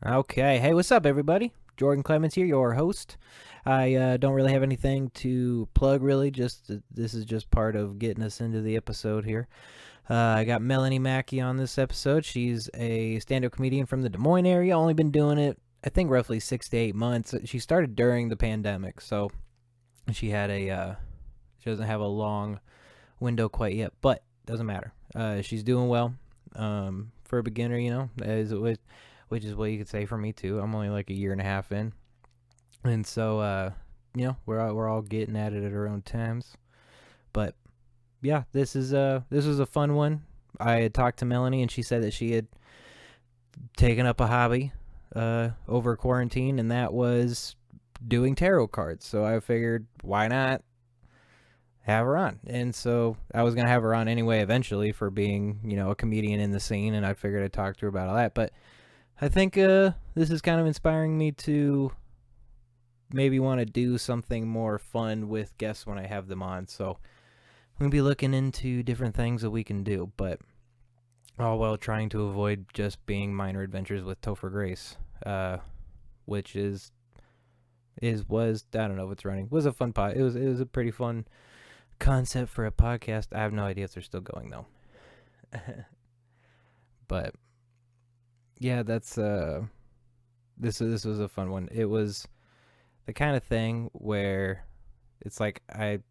Okay. Hey, what's up, everybody? Jordan Clemens here, your host. I don't really have anything to plug, really. This is just part of getting us into the episode here. I got Melanie Mackey on this episode. She's a stand-up comedian from the Des Moines area. Only been doing it, I think, roughly 6 to 8 months. She started during the pandemic, so she had she doesn't have a long window quite yet, but doesn't matter. She's doing well. For a beginner, which is what you could say for me too. I'm only like a year and a half in, and so we're all getting at it at our own times. But yeah, this was a fun one. I had talked to Melanie, and she said that she had taken up a hobby over quarantine, and that was doing tarot cards. So I figured, why not have her on? And so I was gonna have her on anyway eventually for being, a comedian in the scene, and I figured I'd talk to her about all that. But I think this is kind of inspiring me to maybe want to do something more fun with guests when I have them on. So I'm going to be looking into different things that we can do, but all while trying to avoid just being minor adventures with Topher Grace, which was, I don't know if it's running. It was a fun it was a pretty fun concept for a podcast. I have no idea if they're still going though. But yeah, that's this was a fun one. It was the kind of thing where it's like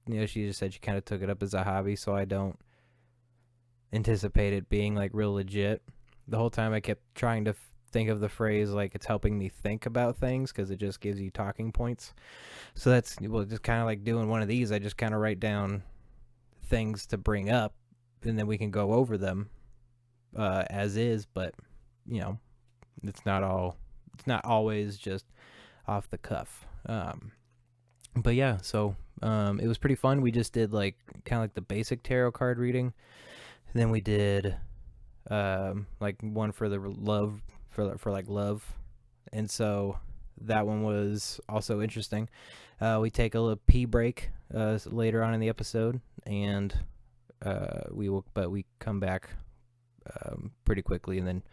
she just said she kind of took it up as a hobby, so I don't anticipate it being like real legit. The whole time I kept trying to think of the phrase like it's helping me think about things because it just gives you talking points. So that's just kind of like doing one of these. I just kind of write down things to bring up, and then we can go over them as is. But it's not always just off the cuff. But yeah, so it was pretty fun. We just did like kind of like the basic tarot card reading. Then we did like one for the love for like love, and so that one was also interesting. We take a little pee break later on in the episode, and we come back pretty quickly, and then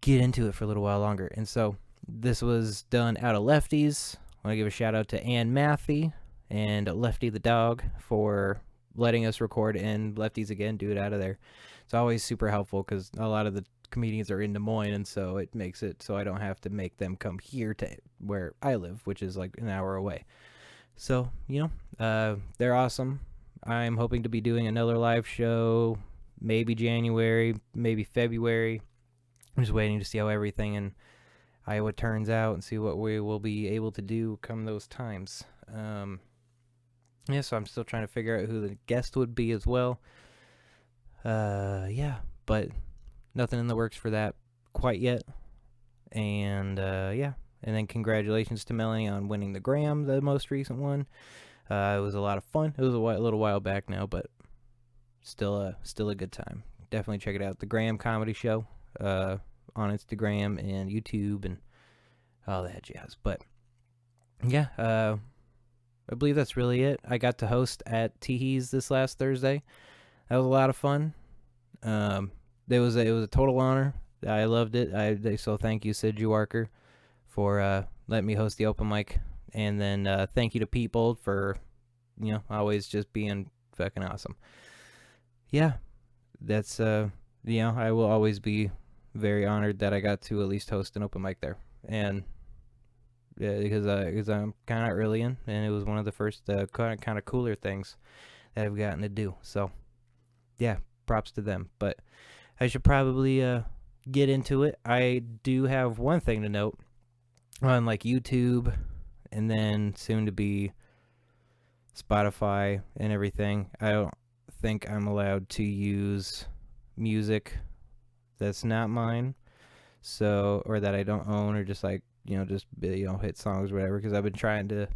get into it for a little while longer. And so this was done out of Lefties. I want to give a shout out to Ann Matthey and Lefty the dog for letting us record, and Lefties again, do it out of there. It's always super helpful because a lot of the comedians are in Des Moines, and so it makes it so I don't have to make them come here to where I live, which is like an hour away. So they're awesome. I'm hoping to be doing another live show, maybe January, maybe February. I'm just waiting to see how everything in Iowa turns out and see what we will be able to do come those times. So I'm still trying to figure out who the guest would be as well. But nothing in the works for that quite yet. And and then congratulations to Melanie on winning the Graham, the most recent one. It was a lot of fun. It was a little while back now, but still a good time. Definitely check it out. The Graham Comedy Show on Instagram and YouTube and all that jazz. But yeah, I believe that's really it. I got to host at Teehee's this last Thursday. That was a lot of fun. It was a total honor. I loved it. So thank you, Sid Juarker, for letting me host the open mic, and then thank you to People for always just being fucking awesome. Yeah, that's I will always be very honored that I got to at least host an open mic there, and because I'm kind of early in, and it was one of the first kind of cooler things that I've gotten to do. So yeah, props to them. But I should probably get into it. I do have one thing to note on like YouTube, and then soon to be Spotify and everything. I don't think I'm allowed to use music that's not mine, so, or that I don't own, or just like hit songs or whatever, because I've been trying to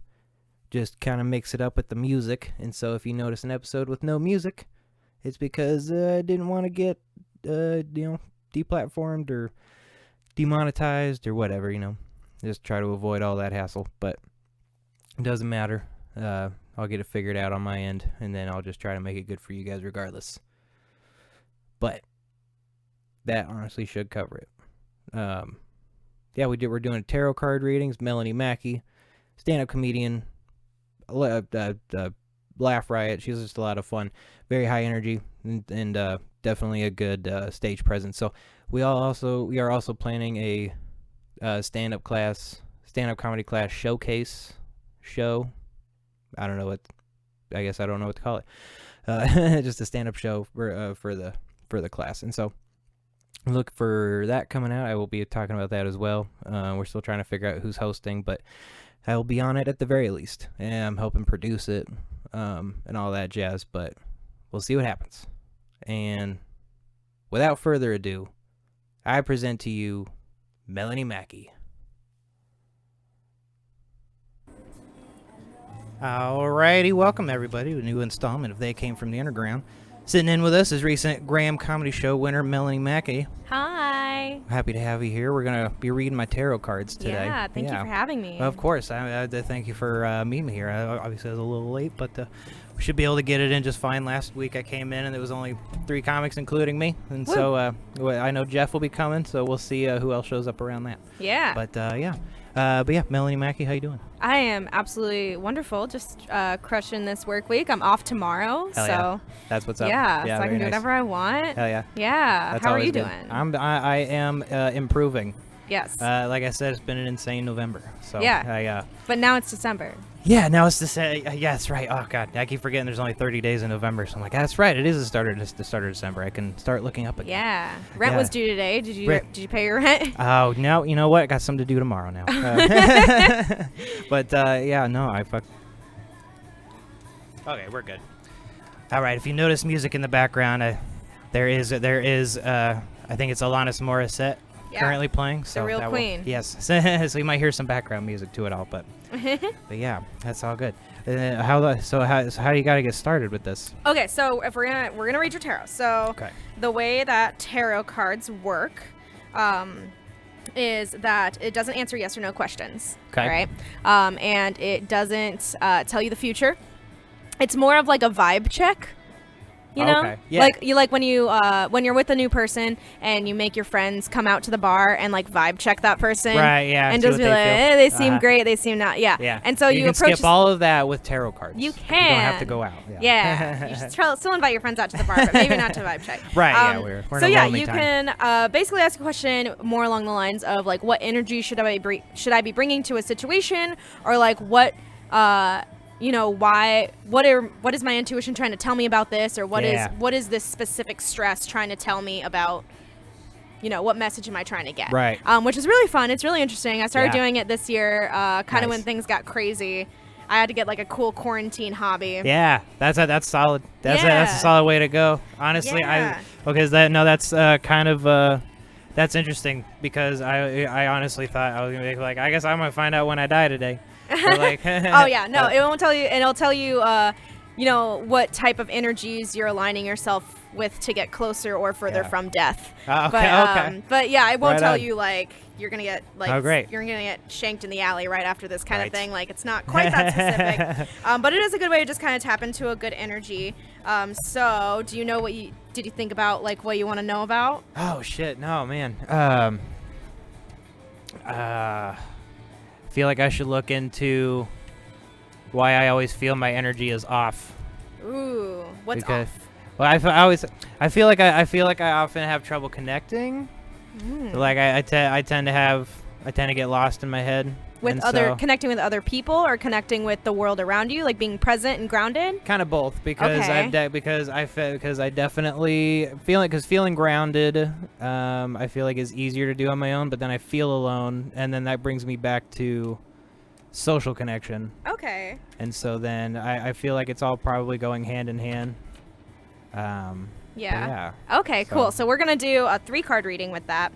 just kind of mix it up with the music. And so if you notice an episode with no music, it's because I didn't want to get deplatformed or demonetized or whatever. Just try to avoid all that hassle. But it doesn't matter. I'll get it figured out on my end, and then I'll just try to make it good for you guys regardless. But that honestly should cover it. yeah, we're doing tarot card readings. Melanie Mackey, stand-up comedian, laugh riot. She's just a lot of fun, very high energy, and definitely a good stage presence. So we are also planning a stand-up comedy class showcase show. I don't know I guess I don't know what to call it. Just a stand-up show for the class, and so look for that coming out. I will be talking about that as well. We're still trying to figure out who's hosting, but I will be on it at the very least, and I'm helping produce it, and all that jazz. But we'll see what happens. And without further ado, I present to you Melanie Mackey. Alrighty, welcome everybody to a new installment of They Came From the Underground. Sitting in with us is recent Graham Comedy Show winner Melanie Mackey. Hi. Happy to have you here. We're going to be reading my tarot cards today. Yeah, thank you for having me. Of course. I thank you for meeting me here. Obviously, I was a little late, but we should be able to get it in just fine. Last week I came in and there was only 3 comics, including me. And Woo. So I know Jeff will be coming, so we'll see who else shows up around that. Yeah. But yeah, Melanie Mackey, how you doing? I am absolutely wonderful. Just crushing this work week. I'm off tomorrow, Hell so yeah. That's what's up. Yeah, so I can do nice. whatever I want. Hell yeah. Yeah. That's How are always you good. doing? I am improving. Yes. Like I said, it's been an insane November. So Yeah. But now it's December. Yeah, now it's yeah, that's right. Oh god, I keep forgetting there's only 30 days in November. So I'm like, that's right. It is the start of December. I can start looking up again. Yeah. Rent was due today. Did you pay your rent? Oh no, you know what? I got something to do tomorrow now. But yeah, no, Okay, we're good. All right. If you notice music in the background, there is I think it's Alanis Morissette. Yeah. Currently playing, so The real queen. Yes, so you might hear some background music to it all, but yeah, that's all good. How do you got to get started with this? Okay, so if we're gonna read your tarot. So the way that tarot cards work is that it doesn't answer yes or no questions. Okay. All right. And it doesn't tell you the future. It's more of like a vibe check. You know, okay. Yeah. like when you're with a new person and you make your friends come out to the bar and like vibe check that person, right? Yeah, and just be like, they seem great, they seem not, yeah. Yeah. And so you can approach skip all of that with tarot cards. You can. You don't have to go out. Yeah. You should still invite your friends out to the bar, but maybe not to vibe check. Right. Yeah. We're so in a yeah, lonely you time. can basically ask a question more along the lines of like, what energy should I be bringing to a situation, or like what what is my intuition trying to tell me about this, or what is this specific stress trying to tell me about, what message am I trying to get? Right. Which is really fun. It's really interesting. I started doing it this year, kind of Nice. when things got crazy. I had to get like a cool quarantine hobby. Yeah, that's solid. That's a solid way to go. Honestly, that's interesting because I honestly thought I was gonna be like, I guess I'm gonna find out when I die today. Like, oh yeah, no, it won't tell you, and it'll tell you, what type of energies you're aligning yourself with to get closer or further from death. Okay. But yeah, it won't Right tell on. you like you're gonna get like you're gonna get shanked in the alley right after this kind of thing. Like it's not quite that specific. But it is a good way to just kind of tap into a good energy. So do you know did you think about like what you want to know about? Oh shit, no man. Feel like I should look into why I always feel my energy is off. Ooh, what's off? Well, I feel like I often have trouble connecting. Like I tend to get lost in my head. Connecting with other people, or connecting with the world around you, like being present and grounded. Kind of both, because I definitely feeling grounded. I feel like is easier to do on my own, but then I feel alone, and then that brings me back to social connection. Okay. And so then I feel like it's all probably going hand in hand. Yeah. Okay, cool. So we're gonna do a 3-card reading with that.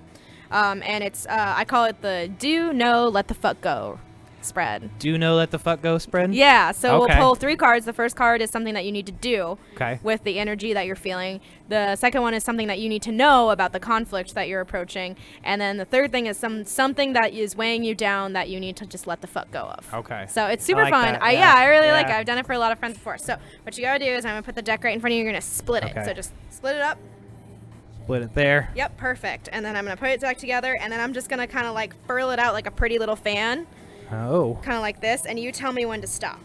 And it's I call it the do, know, let the fuck go spread. Do, know, let the fuck go spread? Yeah, so we'll pull 3 cards. The first card is something that you need to do with the energy that you're feeling. The second one is something that you need to know about the conflict that you're approaching. And then the third thing is something that is weighing you down that you need to just let the fuck go of. Okay. So it's super fun. I really like it. I've done it for a lot of friends before. So what you gotta do is I'm gonna put the deck right in front of you. You're gonna split it. So just split it up. Split it there. Yep, perfect. And then I'm going to put it back together, and then I'm just going to kind of like furl it out like a pretty little fan. Oh. Kind of like this, and you tell me when to stop.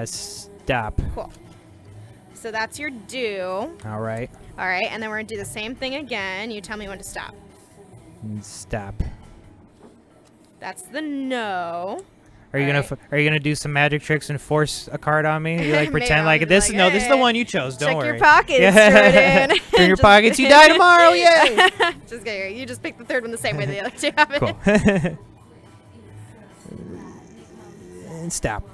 Stop. Cool. So that's your do. All right. All right, and then we're going to do the same thing again. You tell me when to stop. Stop. That's the no. Are you gonna do some magic tricks and force a card on me? You like pretend like this? Like, No, this is the one you chose. Don't worry. Check your pockets, Jordan. In your pockets. You die tomorrow. Yay! Just kidding. You just picked the third one the same way the other two have it. Cool. And stop.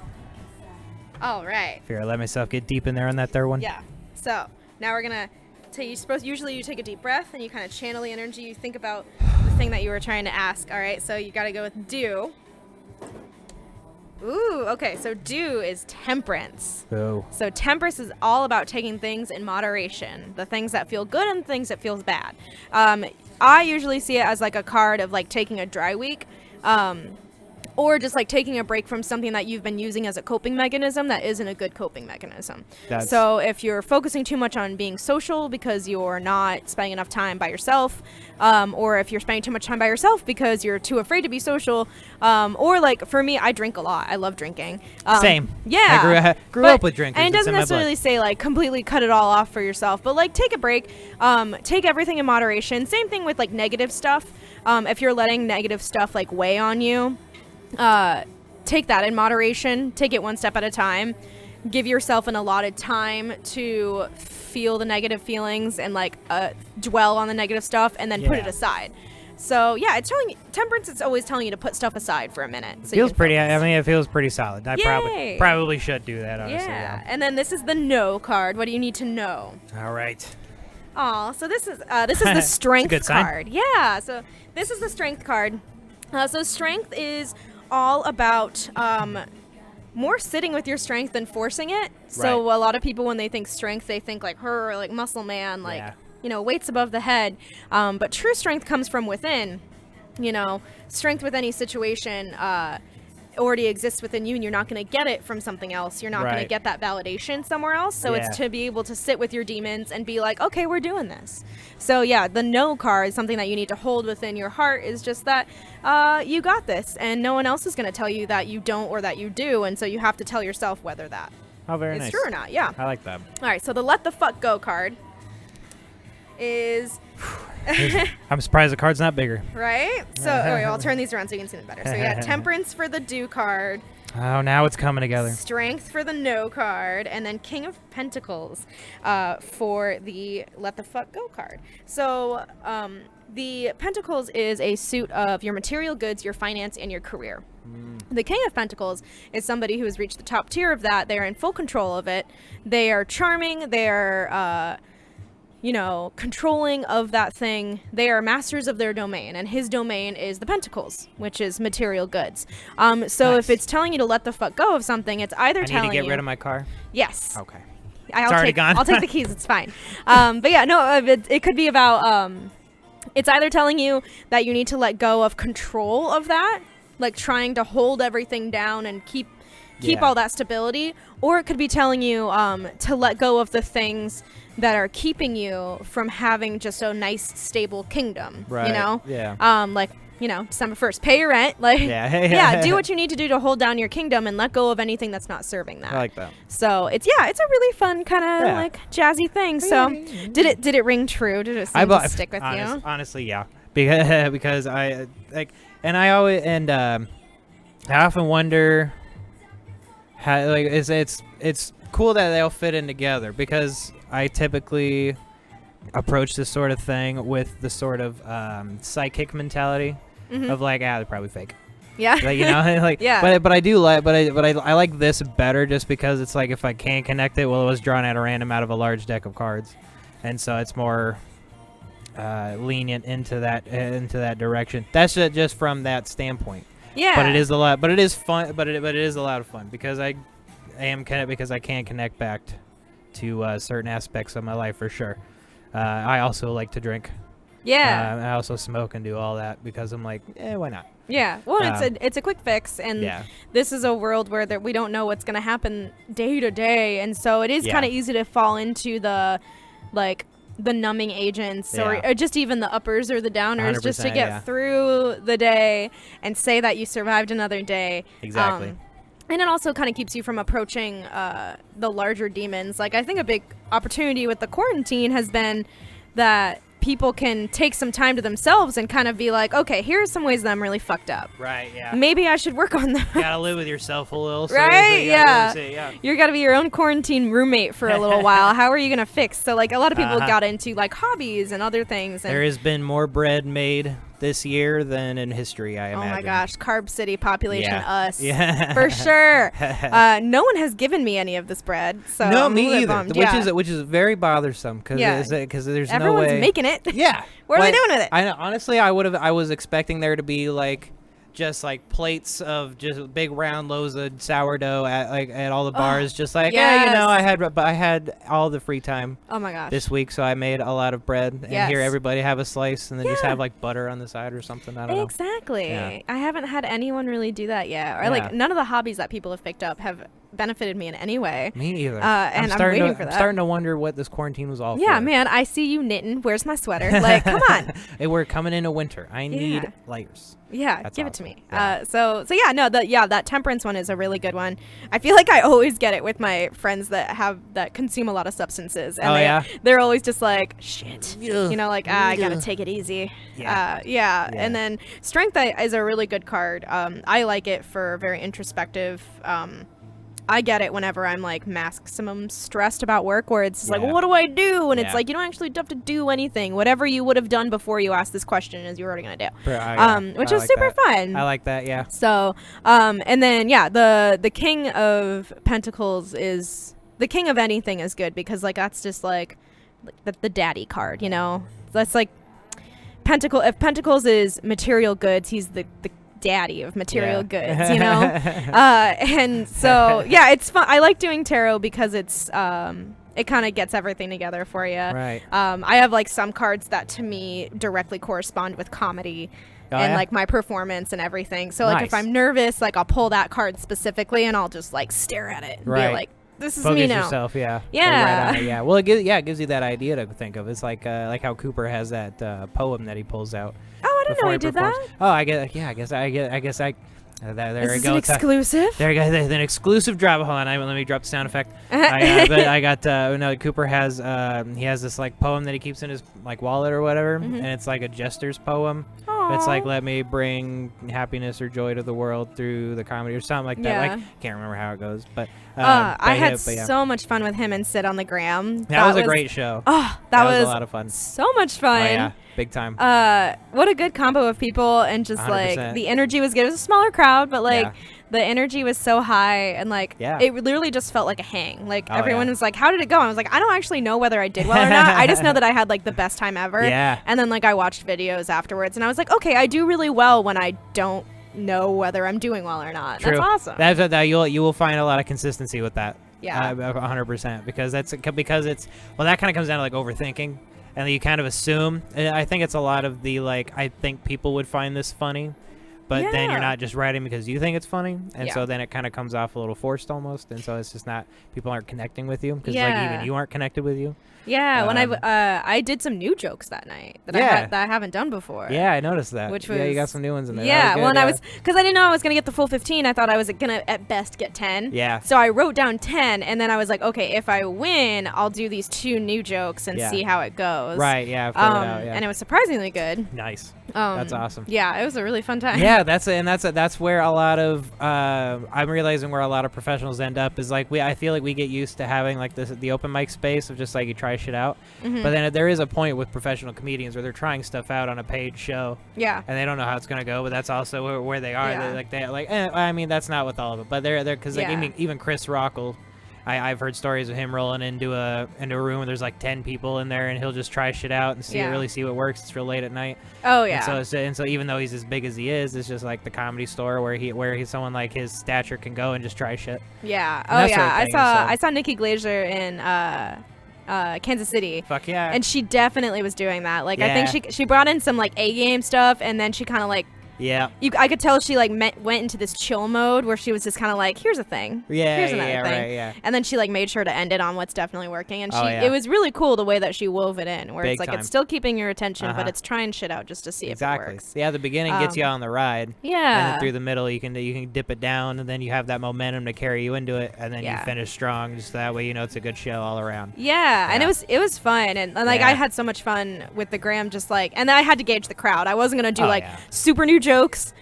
All right. Here, I let myself get deep in there on that third one. Yeah. So now we're gonna. Usually you take a deep breath and you kind of channel the energy. You think about the thing that you were trying to ask. All right. So you got to go with do. Ooh, okay, so do is temperance. Oh. So temperance is all about taking things in moderation, the things that feel good and the things that feels bad. I usually see it as like a card of like taking a dry week, or just like taking a break from something that you've been using as a coping mechanism that isn't a good coping mechanism. So if you're focusing too much on being social because you're not spending enough time by yourself, or if you're spending too much time by yourself because you're too afraid to be social, or like for me, I drink a lot. I love drinking. Same. Yeah. I grew up with drinking. And it doesn't necessarily say like completely cut it all off for yourself, but like take a break, take everything in moderation. Same thing with like negative stuff. If you're letting negative stuff like weigh on you, take that in moderation, take it one step at a time, give yourself an allotted time to feel the negative feelings and like dwell on the negative stuff and then put it aside. So yeah, it's telling you, temperance is always telling you to put stuff aside for a minute. So feels pretty. I mean, it feels pretty solid. I Yay. probably should do that. Honestly. Yeah. And then this is the no card. What do you need to know? All right. Oh, so this is the strength good sign. card. Yeah. So this is the strength card. So strength is all about more sitting with your strength than forcing it. So a lot of people, when they think strength, they think like her, or like muscle man, like weights above the head. But true strength comes from within. Strength with any situation already exists within you, and you're not going to get it from something else. You're not going to get that validation somewhere else. So it's to be able to sit with your demons and be like, okay, we're doing this. So yeah, the no card, something that you need to hold within your heart, is just that you got this, and no one else is going to tell you that you don't or that you do, and so you have to tell yourself whether that is true or not. Yeah. I like that. All right, so the let the fuck go card is I'm surprised the card's not bigger. right. So I'll turn these around so you can see them better. So yeah, temperance for the do card. Oh, now it's coming together. Strength for the no card, and then King of Pentacles for the let the fuck go card. So the Pentacles is a suit of your material goods, your finance, and your career. The King of Pentacles is somebody who has reached the top tier of that. They are in full control of it. They are charming. They are controlling of that thing. They are masters of their domain, and his domain is the Pentacles, which is material goods. So if it's telling you to let the fuck go of something, it's either telling you... I need to get rid of my car? Yes. Okay. I'll take the keys. It's fine. But yeah, no, it could be about... it's either telling you that you need to let go of control of that, like trying to hold everything down and keep all that stability, or it could be telling you to let go of the things that are keeping you from having just a nice stable kingdom. Right. December 1st, pay your rent, do what you need to do to hold down your kingdom and let go of anything that's not serving that. I like that. So it's a really fun kind of like jazzy thing. So did it ring true? Did it seem to stick with you? Honestly, yeah. Because I like, and I always I often wonder how, like, it's cool that they all fit in together, because I typically approach this sort of thing with the sort of psychic mentality of like, they're probably fake. Yeah. But I do like, but I like this better, just because it's like, if I can connect it, well, it was drawn at random out of a large deck of cards, and so it's more lenient into that direction. That's just from that standpoint. Yeah. But it is a lot. But it is fun. But it is a lot of fun, because I can connect back to certain aspects of my life, for sure. I also like to drink. Yeah. I also smoke and do all that, because I'm like, why not? Yeah. Well, it's a quick fix, and this is a world where we don't know what's going to happen day to day, and so it is kind of easy to fall into the like the numbing agents or just even the uppers or the downers just to get through the day and say that you survived another day. Exactly. And it also kind of keeps you from approaching the larger demons. Like, I think a big opportunity with the quarantine has been that people can take some time to themselves and kind of be like, okay, here's some ways that I'm really fucked up. Right, yeah. Maybe I should work on that. You gotta live with yourself a little. Right, yeah. You're gotta be your own quarantine roommate for a little while. How are you gonna fix? So, like, a lot of people got into, like, hobbies and other things. And there has been more bread made this year than in history, I imagine. Oh my gosh, Carb City population, us. Yeah. For sure. No one has given me any of this bread, so no, I'm me either. Bummed. Which is very bothersome because there's everyone's no way. making it. Yeah. What are they doing with it? Honestly, I was expecting there to be like just like plates of just big round loaves of sourdough at all the bars, just like I had all the free time. Oh my gosh. This week, so I made a lot of bread and here everybody have a slice and then just have like butter on the side or something. I don't know. Exactly. Yeah. I haven't had anyone really do that yet, or like none of the hobbies that people have picked up have benefited me in any way. Me either. And I'm waiting for that. I'm starting to wonder what this quarantine was all for. Yeah, man, I see you knitting. Where's my sweater? Like, come on. Hey, we're coming into winter. I need layers. Yeah, give it to me. Yeah. That temperance one is a really good one. I feel like I always get it with my friends that consume a lot of substances, and they're always just like, shit, like I gotta take it easy. Yeah. And then strength is a really good card. I like it for very introspective. I get it whenever I'm like maximum stressed about work, where it's like, well, what do I do? And it's like, you don't actually have to do anything. Whatever you would have done before you asked this question is you're already gonna do. Which is super fun. I like that. Yeah. So, and then the King of Pentacles is the king of anything is good, because like that's just like the daddy card, That's like If Pentacles is material goods, he's the daddy of material goods, and so it's fun. I like doing tarot because it's it kind of gets everything together for you. Right. I have like some cards that to me directly correspond with comedy and like my performance and everything. So like if I'm nervous, like I'll pull that card specifically and I'll just like stare at it and be like, this is Focus me now. Yourself, yeah. Well, it gives you that idea to think of. It's like how Cooper has that poem that he pulls out. Oh, I didn't know he did that. Oh, I guess I. There we go. An exclusive. There you go. An exclusive drop. Hold on, let me drop the sound effect. I got. Cooper has. He has this like poem that he keeps in his like wallet or whatever, and it's like a jester's poem. Aww. It's like, let me bring happiness or joy to the world through the comedy or something like that. Yeah. Like, can't remember how it goes, but I had so much fun with him and Sid on the gram. That was a great show. Oh, that was a lot of fun. So much fun. Oh, yeah. Big time. What a good combo of people, and just 100%. Like the energy was good. It was a smaller crowd, but like the energy was so high, and like it literally just felt like a hang. Like everyone was like, how did it go? I was like, I don't actually know whether I did well or not. I just know that I had like the best time ever. Yeah. And then like I watched videos afterwards, and I was like, okay, I do really well when I don't know whether I'm doing well or not. True. That's awesome. You will find a lot of consistency with that. Yeah. 100%, because it's that kind of comes down to like overthinking. And you kind of assume. I think it's a lot of the like, I think people would find this funny, but then you're not just writing because you think it's funny, and so then it kind of comes off a little forced almost, and so it's just not, people aren't connecting with you because like even you aren't connected with you. Yeah, when I did some new jokes that night that I haven't done before. Yeah, I noticed that. Which was, you got some new ones in there. Yeah, well, I was, because I didn't know I was gonna get the full 15. I thought I was gonna at best get 10. Yeah. So I wrote down 10, and then I was like, okay, if I win, I'll do these 2 new jokes and see how it goes. Right. Yeah. I've figured it out, and it was surprisingly good. Nice. That's awesome. Yeah, it was a really fun time. Yeah, that's where a lot of I'm realizing where a lot of professionals end up is like I feel like we get used to having like the open mic space of just like you try shit out. But then there is a point with professional comedians where they're trying stuff out on a paid show. Yeah. And they don't know how it's gonna go, but that's also where they are. Yeah. They're like I mean that's not with all of it, but they're because like even Chris Rock will. I've heard stories of him rolling into a room where there's like 10 people in there, and he'll just try shit out and really see what works. It's real late at night. Oh yeah. And so even though he's as big as he is, it's just like the Comedy Store where he's someone like his stature can go and just try shit. Yeah. Oh yeah. I saw Nikki Glazer in Kansas City. Fuck yeah. And she definitely was doing that. Like I think she brought in some like A game stuff, and then she kind of like Yeah. I could tell she like went into this chill mode where she was just kind of like, here's a thing. Yeah. Here's another thing. Right, yeah. And then she like made sure to end it on what's definitely working. And yeah. it was really cool the way that she wove it in, where Big it's like time. it's still keeping your attention, but it's trying shit out just to see if it works. Yeah, the beginning gets you on the ride. Yeah. And then through the middle, you can dip it down, and then you have that momentum to carry you into it, and then you finish strong. Just that way, you know it's a good show all around. Yeah, and it was fun, and like I had so much fun with the Graham, just like, and then I had to gauge the crowd. I wasn't gonna do super new jokes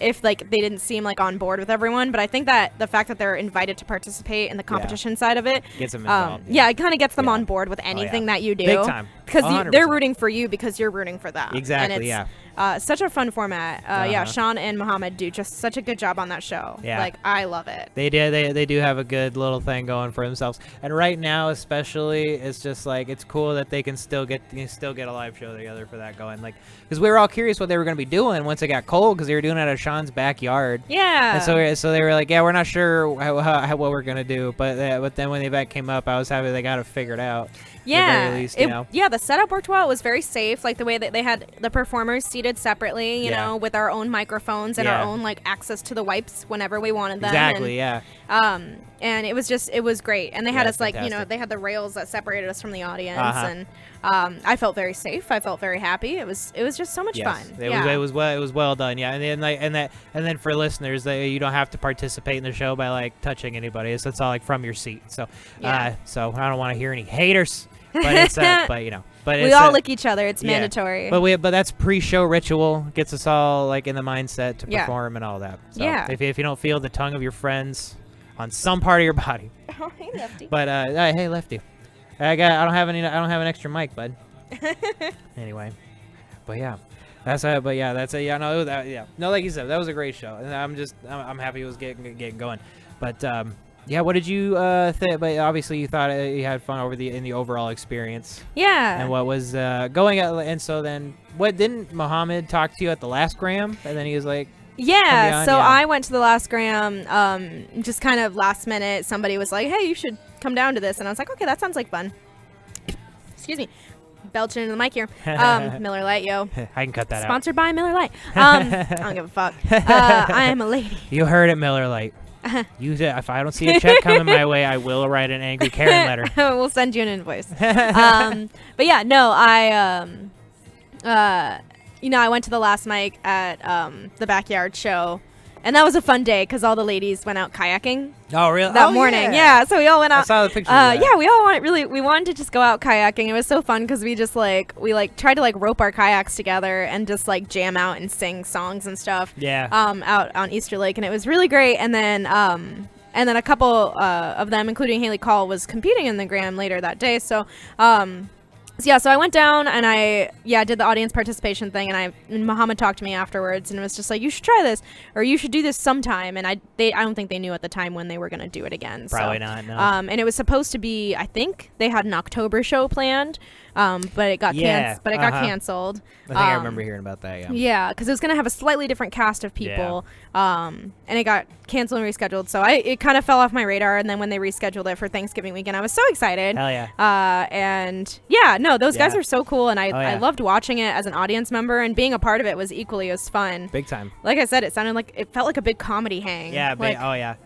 if like they didn't seem like on board with everyone, but I think that the fact that they're invited to participate in the competition side of it gets them involved. It kind of gets them on board with anything that you do. Big time. Because they're rooting for you because you're rooting for them. Exactly. And it's such a fun format. Sean and Muhammad do just such a good job on that show. Yeah. Like, I love it. They do have a good little thing going for themselves. And right now, especially, it's just like it's cool that they can still get a live show together for that going. Like, because we were all curious what they were going to be doing once it got cold, because they were doing it at Sean's backyard. Yeah. And so they were like, yeah, we're not sure how what we're gonna do, but then when the event came up, I was happy they got it figured out. Yeah. At the very least, the setup worked well. It was very safe, like the way that they had the performers seated separately, you know, with our own microphones and our own like access to the wipes whenever we wanted them. Exactly. And it was great. And they had us like, fantastic. you know, they had the rails that separated us from the audience, and I felt very safe. I felt very happy. It was just so much fun. It was well done. Yeah, and then for listeners, you don't have to participate in the show by like touching anybody. It's all like from your seat. So so I don't want to hear any haters. But it's we all lick each other. It's mandatory. But that's pre-show ritual. Gets us all like in the mindset to perform and all that. So if you don't feel the tongue of your friends on some part of your body. Oh, hey, Lefty. But hey, Lefty. I don't have an extra mic, bud. Anyway, but yeah. That's it. But yeah, that's it. Yeah, no, no, like you said, that was a great show, and I'm happy it was getting going. But yeah, what did you think? But obviously, you thought you had fun in the overall experience. Yeah. And what was going at? And so then, what didn't Muhammad talk to you at the last Graham? And then he was like, yeah. So I went to the last Graham, just kind of last minute. Somebody was like, "Hey, you should come down to this," and I was like, "Okay, that sounds like fun." Excuse me. Belching into the mic here. Miller Lite, yo. I can cut that Sponsored by Miller Lite. I don't give a fuck. I am a lady. You heard it, Miller Lite. If I don't see a check coming my way, I will write an angry Karen letter. We'll send you an invoice. But yeah, no, I went to the last mic at the backyard show, and that was a fun day because all the ladies went out kayaking. Oh, really? That morning, yeah. So we all went out. I saw the pictures. Yeah, we all wanted to just go out kayaking. It was so fun because we just we tried to rope our kayaks together and just jam out and sing songs and stuff. Yeah. Out on Easter Lake, and it was really great. And then a couple of them, including Haley Call, was competing in the Graham later that day. So so I went down and I did the audience participation thing, and Muhammad talked to me afterwards and was just like, you should try this, or you should do this sometime. And I don't think they knew at the time when they were going to do it again. Probably not, no. And it was supposed to be, I think they had an October show planned, but it got canceled. I think I remember hearing about that, Yeah, because it was going to have a slightly different cast of people, and it got canceled and rescheduled. So it kind of fell off my radar, and then when they rescheduled it for Thanksgiving weekend, I was so excited. Hell yeah. And those guys are so cool, and I loved watching it as an audience member, and being a part of it was equally as fun. Big time. Like I said, it felt like a big comedy hang. Yeah,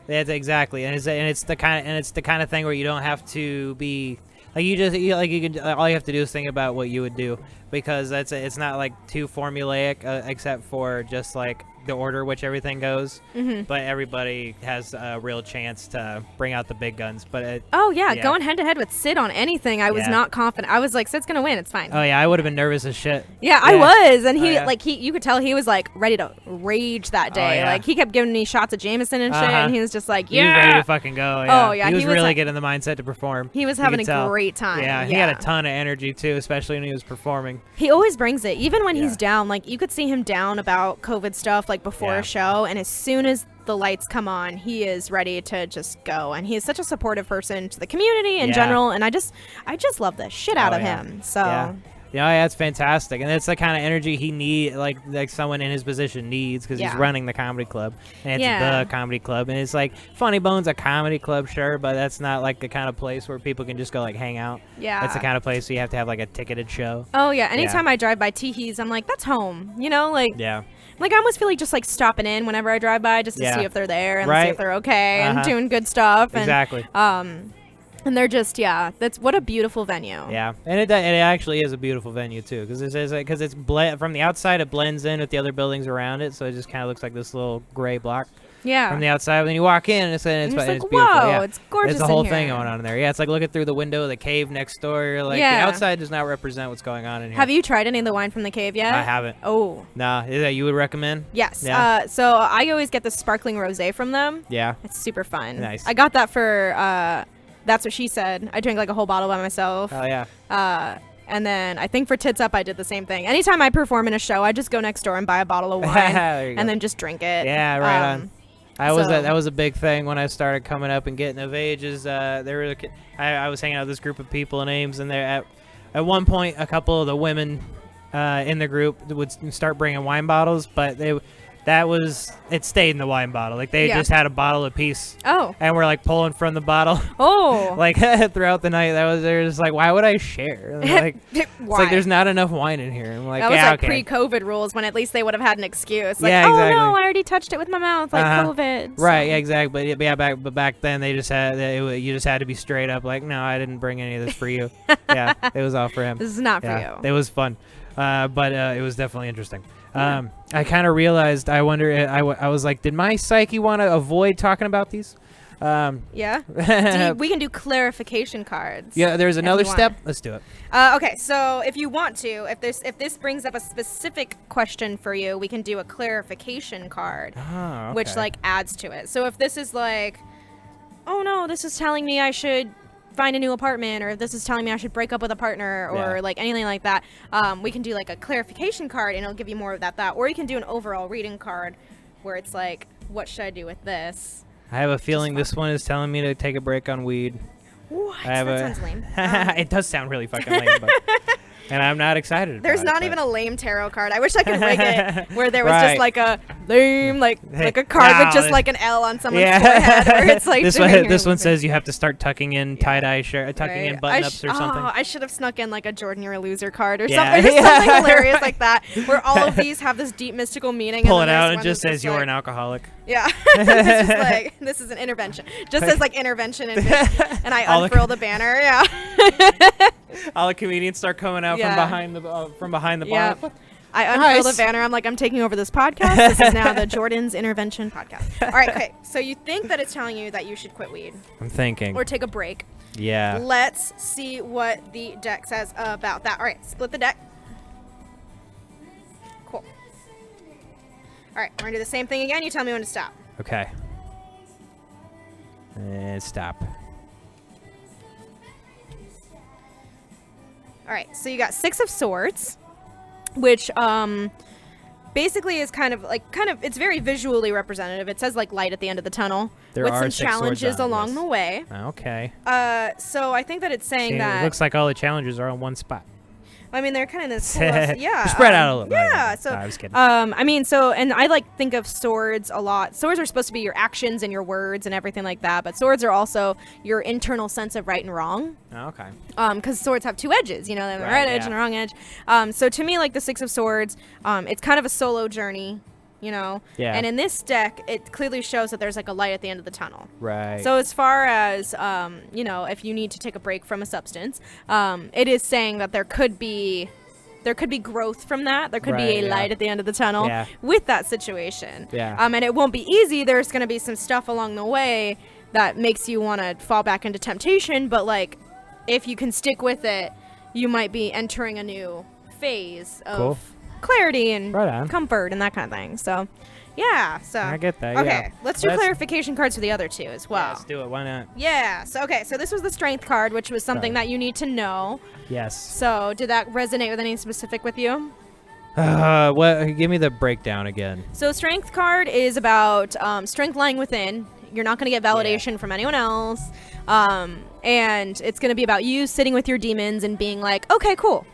that's exactly. And it's the kind of thing where you don't have to be all you have to do is think about what you would do, because it's not too formulaic, except for just the order which everything goes. But everybody has a real chance to bring out the big guns. But going head to head with Sid on anything, I was not confident. I was like, Sid's gonna win, it's fine. Oh yeah, I would have been nervous as shit. Yeah, I was, and you could tell he was ready to rage that day. He kept giving me shots of Jameson and shit, and he was just like, he was ready to fucking go. Yeah. Oh yeah, he was really getting in the mindset to perform. He was having a great time. Yeah, he had a ton of energy too, especially when he was performing. He always brings it, even when he's down. You could see him down about COVID stuff before a show, and as soon as the lights come on, he is ready to just go, and he is such a supportive person to the community in general, and I just love the shit out of him. So it's fantastic, and it's the kind of energy he needs, like someone in his position needs, because he's running the comedy club, and it's the comedy club, and it's Funny Bone's a comedy club, sure, but that's not the kind of place where people can just go hang out. Yeah, it's the kind of place where you have to have a ticketed show. Oh yeah, anytime I drive by Teehees, I'm like, that's home, yeah. Like, I almost feel like just like stopping in whenever I drive by just to see if they're there and see if they're okay and doing good stuff. Exactly. And they're just, that's what a beautiful venue. Yeah, and it actually is a beautiful venue too, because it's from the outside it blends in with the other buildings around it, so it just kind of looks like this little gray block. Yeah. From the outside, when you walk in, it's like, beautiful. Whoa, yeah. It's gorgeous. There's a whole in thing here. going on in there. Yeah, it's like looking through the window of the cave next door. Like the outside does not represent what's going on in here. Have you tried any of the wine from the cave yet? I haven't. Oh. Nah, is that you would recommend? Yes. Yeah. So I always get the sparkling rosé from them. Yeah. It's super fun. Nice. I got that for That's What She Said. I drank like a whole bottle by myself. Oh yeah. And then I think for Tits Up I did the same thing. Anytime I perform in a show, I just go next door and buy a bottle of wine and then just drink it. Yeah, right on. That was a big thing when I started coming up and getting of age. I was hanging out with this group of people in Ames, and at one point a couple of the women in the group would start bringing wine bottles, but it stayed in the wine bottle. Like they just had a bottle apiece. Oh. And we're like pulling from the bottle. Oh. Like throughout the night. They're just like, why would I share? Like, it's like there's not enough wine in here. I'm like, that was like pre-COVID rules when at least they would have had an excuse. Like, exactly. Oh no, I already touched it with my mouth, like COVID. Right. Yeah, exactly. But back then they just had you just had to be straight up. Like, no, I didn't bring any of this for you. Yeah, it was all for him. This is not for you. It was fun, but it was definitely interesting. I kind of realized, I wonder, I was like, did my psyche want to avoid talking about these? Yeah. We can do clarification cards. Yeah, there's another step. Let's do it. Okay, so if you want to, if this brings up a specific question for you, we can do a clarification card, which like adds to it. So if this is like, oh no, this is telling me I should find a new apartment, or if this is telling me I should break up with a partner, or like anything like that, we can do like a clarification card and it'll give you more of that, or you can do an overall reading card where it's like, what should I do with this? I have a feeling this one is telling me to take a break on weed. What? That sounds lame. It does sound really fucking lame, but and I'm not excited. There's not even a lame tarot card. I wish I could rig it where there was just like a lame, like a card with just like an L on someone's forehead. Where it's like this one says you have to start tucking in tie-dye shirt, tucking in button-ups or something. I should have snuck in like a Jordan, you're a loser card or something. Just something hilarious like that, where all of these have this deep mystical meaning. Pull it out and just says you're an alcoholic. Yeah. It's just like, this is an intervention. Just says like intervention and I unfurl the banner. Yeah. All the comedians start coming out from behind the bar. I unfurl the banner. I'm like, I'm taking over this podcast. This is now the Jordan's Intervention podcast. All right, okay. So you think that it's telling you that you should quit weed. I'm thinking. Or take a break. Yeah. Let's see what the deck says about that. All right, split the deck. Cool. All right, we're going to do the same thing again. You tell me when to stop. Okay. And stop. All right, so you got Six of Swords, which basically is kind of it's very visually representative. It says like light at the end of the tunnel with some challenges along the way. Okay. So I think that it's saying that it looks like all the challenges are on one spot. I mean, they're kind of in this spread out a little. Yeah. So I was kidding. I mean, and I think of swords a lot. Swords are supposed to be your actions and your words and everything like that, but swords are also your internal sense of right and wrong. Okay. Because swords have two edges, they have the right edge and the wrong edge. So to me, like the Six of Swords, it's kind of a solo journey. Yeah. And in this deck, it clearly shows that there's like a light at the end of the tunnel. Right. So as far as, if you need to take a break from a substance, it is saying that there could be growth from that. There could be a light at the end of the tunnel with that situation. Yeah. And it won't be easy. There's going to be some stuff along the way that makes you want to fall back into temptation. But like, if you can stick with it, you might be entering a new phase of clarity and comfort and that kind of thing. So I get that. Okay, let's do clarification cards for the other two as well. Yeah, let's do it. Why not? Yeah. So this was the strength card, which was something that you need to know. Yes. So did that resonate with anything specific with you? Give me the breakdown again. So strength card is about strength lying within. You're not going to get validation from anyone else. And it's going to be about you sitting with your demons and being like, okay, cool.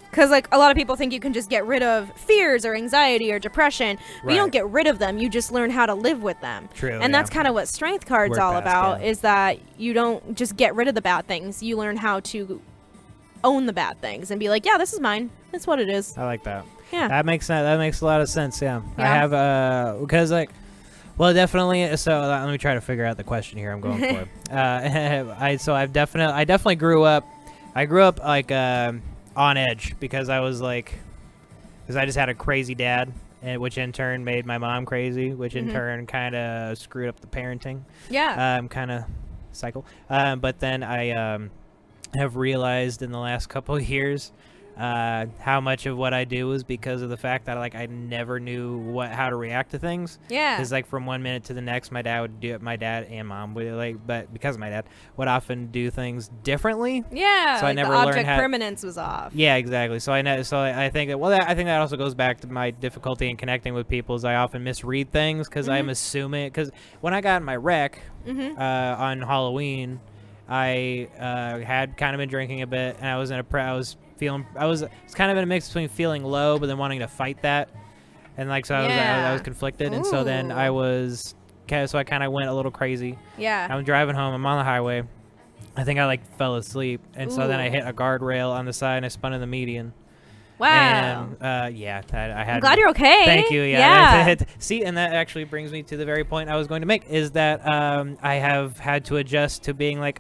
Because, like, a lot of people think you can just get rid of fears or anxiety or depression. But you don't get rid of them. You just learn how to live with them. True. And that's kind of what Strength Card's all about, is that you don't just get rid of the bad things. You learn how to own the bad things and be like, yeah, this is mine. That's what it is. I like that. Yeah. That makes a lot of sense. Yeah. I have because like, well, definitely. So let me try to figure out the question here I'm going for. I definitely grew up. I grew up like on edge because I just had a crazy dad, and which in turn made my mom crazy, which in turn kind of screwed up the parenting. Yeah. Kind of cycle. But then I have realized in the last couple of years how much of what I do is because of the fact that I never knew how to react to things. Yeah. Because like from one minute to the next, my dad and mom would but because of my dad would often do things differently. Yeah. So I never the learned object how. permanence was off. Yeah, exactly. So I think that also goes back to my difficulty in connecting with people. Is I often misread things because I'm assuming. Because when I got in my wreck on Halloween, I had kind of been drinking a bit, and I was it's kind of in a mix between feeling low but then wanting to fight that, and I was conflicted. And so then I kind of went a little crazy. Yeah. I'm driving home. I'm on the highway. I think I fell asleep, and so then I hit a guardrail on the side and I spun in the median. Wow. And I had. I'm glad you're okay. Thank you. Yeah. See, and that actually brings me to the very point I was going to make, is that I have had to adjust to being like,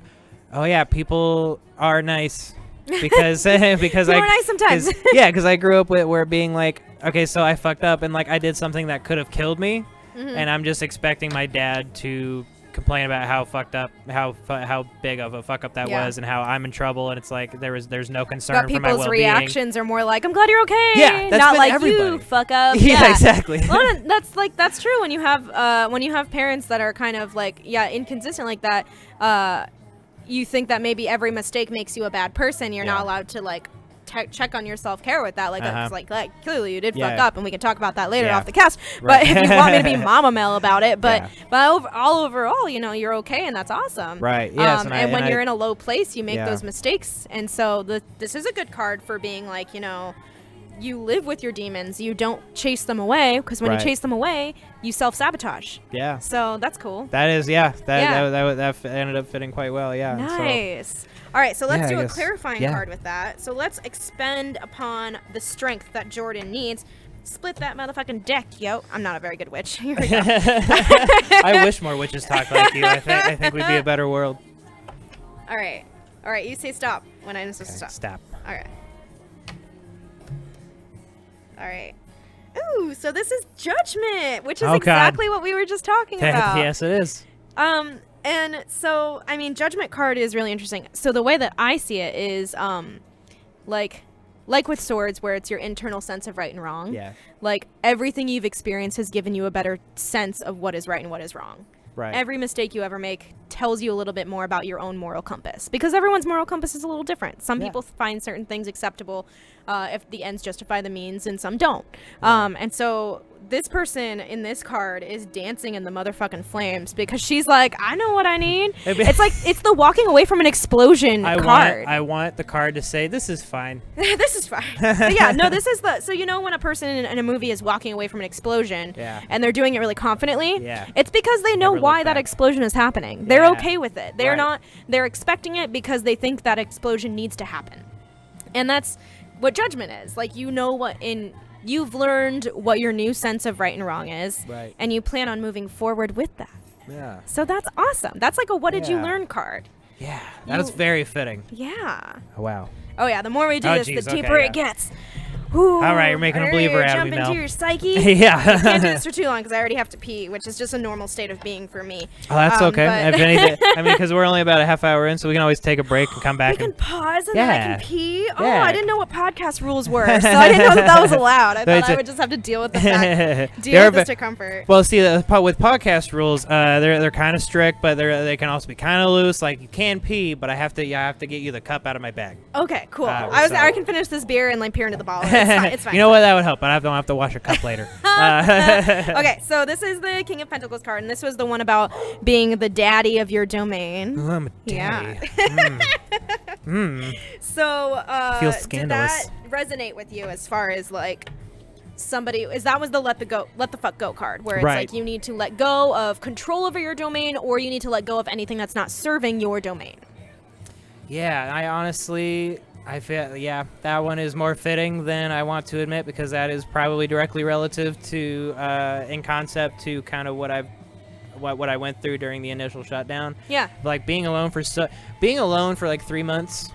oh yeah, people are nice. Because People are nice sometimes. Because I grew up with where being like, okay, so I fucked up and I did something that could have killed me, and I'm just expecting my dad to complain about how fucked up, how big of a fuck up that was, and how I'm in trouble, and it's like there's no concern but for my well-being. people's reactions are more like, I'm glad you're okay. Yeah, that's not been like everybody. You fuck up. Yeah, exactly. Well, that's true when you have parents that are kind of inconsistent like that. You think that maybe every mistake makes you a bad person. You're not allowed to check on your self-care with that. It's clearly you did fuck up, and we can talk about that later off the cast. But if you want me to be Mama Mel about it, but overall, you're okay, and that's awesome. Right. Yes. And when you're in a low place, you make those mistakes, and so this is a good card for being you live with your demons. You don't chase them away, because when you chase them away, you self-sabotage. Yeah. So that's cool. That is, that ended up fitting quite well. Yeah. Nice. So, all right, so let's do a clarifying card with that. So let's expend upon the strength that Jordan needs. Split that motherfucking deck, yo. I'm not a very good witch. Here we go. I wish more witches talked like you. I think we'd be a better world. All right. You say stop when I'm supposed to stop. Stop. All right. Ooh, so this is Judgment, which is exactly what we were just talking about. Yes, it is. And so, Judgment card is really interesting. So the way that I see it is, like with swords, where it's your internal sense of right and wrong. Yeah. Like, everything you've experienced has given you a better sense of what is right and what is wrong. Right. Every mistake you ever make tells you a little bit more about your own moral compass, because everyone's moral compass is a little different. Some people find certain things acceptable if the ends justify the means, and some don't. And so this person in this card is dancing in the motherfucking flames because she's like, I know what I need. It's the walking away from an explosion card. I want the card to say, this is fine. This is fine. This is so when a person in a movie is walking away from an explosion and they're doing it really confidently, it's because they know why that explosion is happening. They're okay with it. They're expecting it because they think that explosion needs to happen. And that's what Judgment is. You've learned what your new sense of right and wrong is, and you plan on moving forward with that. Yeah. So that's awesome. That's like a what did you learn card. Yeah. That is very fitting. Yeah. Oh, wow. Oh, yeah. The more we do this, the deeper it gets. Ooh, all right, you're making a believer out of me, Mel. Jump into your psyche. Yeah. I can't do this for too long because I already have to pee, which is just a normal state of being for me. Oh, that's okay. If anything, because we're only about a half hour in, so we can always take a break and come back. We can pause and then I can pee. Oh, I didn't know what podcast rules were, so I didn't know that was allowed. I thought I would just have to deal with the fact, deal with this discomfort. Well, see, with podcast rules, they're kind of strict, but they can also be kind of loose. Like, you can pee, but I have to get you the cup out of my bag. Okay, cool. I can finish this beer and peer into the bottle. It's fine. You know what? That would help, but I don't have to wash a cup later. Okay, so this is the King of Pentacles card, and this was the one about being the daddy of your domain. Ooh, I'm a daddy. Yeah. So, feels scandalous. Did that resonate with you as far as somebody? That was the let the fuck go card, where it's you need to let go of control over your domain, or you need to let go of anything that's not serving your domain. Yeah, I honestly, I feel, yeah, that one is more fitting than I want to admit, because that is probably directly relative to, in concept, to kind of what I went through during the initial shutdown. Yeah. Like being alone for like 3 months,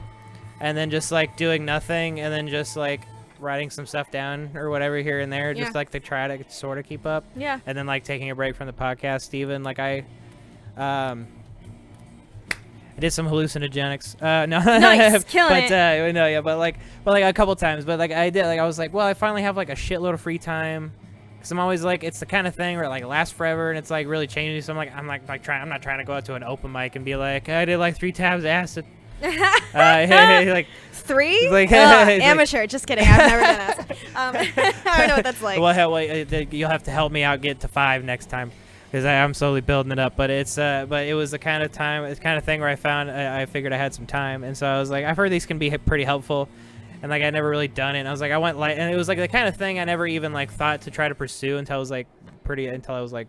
and then just like doing nothing, and then just like writing some stuff down or whatever here and there, just like to try to sort of keep up. Yeah. And then like taking a break from the podcast, even like I did some hallucinogenics. No, nice, killing it. No, yeah, but like a couple times. But like I did, like I was like, well, I finally have like a shitload of free time. Cause I'm always like, it's the kind of thing where it like lasts forever and it's like really changing. So I'm not trying to go out to an open mic and be like, I did like 3 tabs of acid. Like 3? Like, amateur. Like, just kidding. I've never done acid. I don't know what that's like. Well, you'll have to help me out get to 5 next time. Because I'm slowly building it up, but it was the kind of thing where I figured I had some time, and so I was like, I've heard these can be pretty helpful, and like I never really done it, and I was like, I went light, and it was like the kind of thing I never even like thought to try to pursue until I was like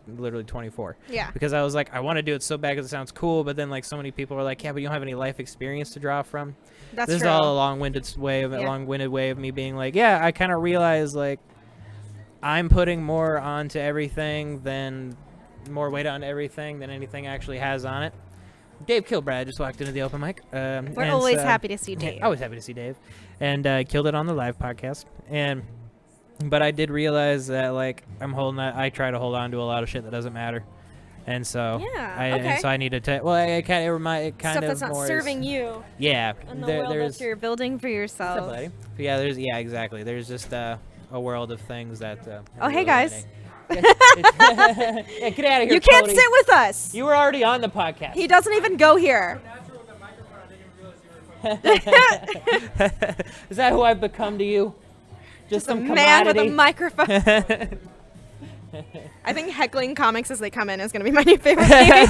literally 24. Yeah. Because I was like, I want to do it so bad because it sounds cool, but then like so many people were like, yeah, but you don't have any life experience to draw from. That's this true. is all a long-winded way of me being like, yeah, I kind of realized like I'm putting more weight on everything than anything actually has on it. Dave Kilbride just walked into the open mic. We're always happy to see Dave. Always happy to see Dave. And killed it on the live podcast. But I did realize that like I try to hold on to a lot of shit that doesn't matter. And so I need to it kind stuff of that's not more serving you. Yeah. And the world that you're building for yourself. Yeah, exactly. There's just a world of things that oh, hey guys. Yeah, get out of here. You can't Cody. sit with us. You were already on the podcast. He doesn't even go here. Is that who I've become to you? Just some man with a microphone. I think heckling comics as they come in is going to be my new favorite thing.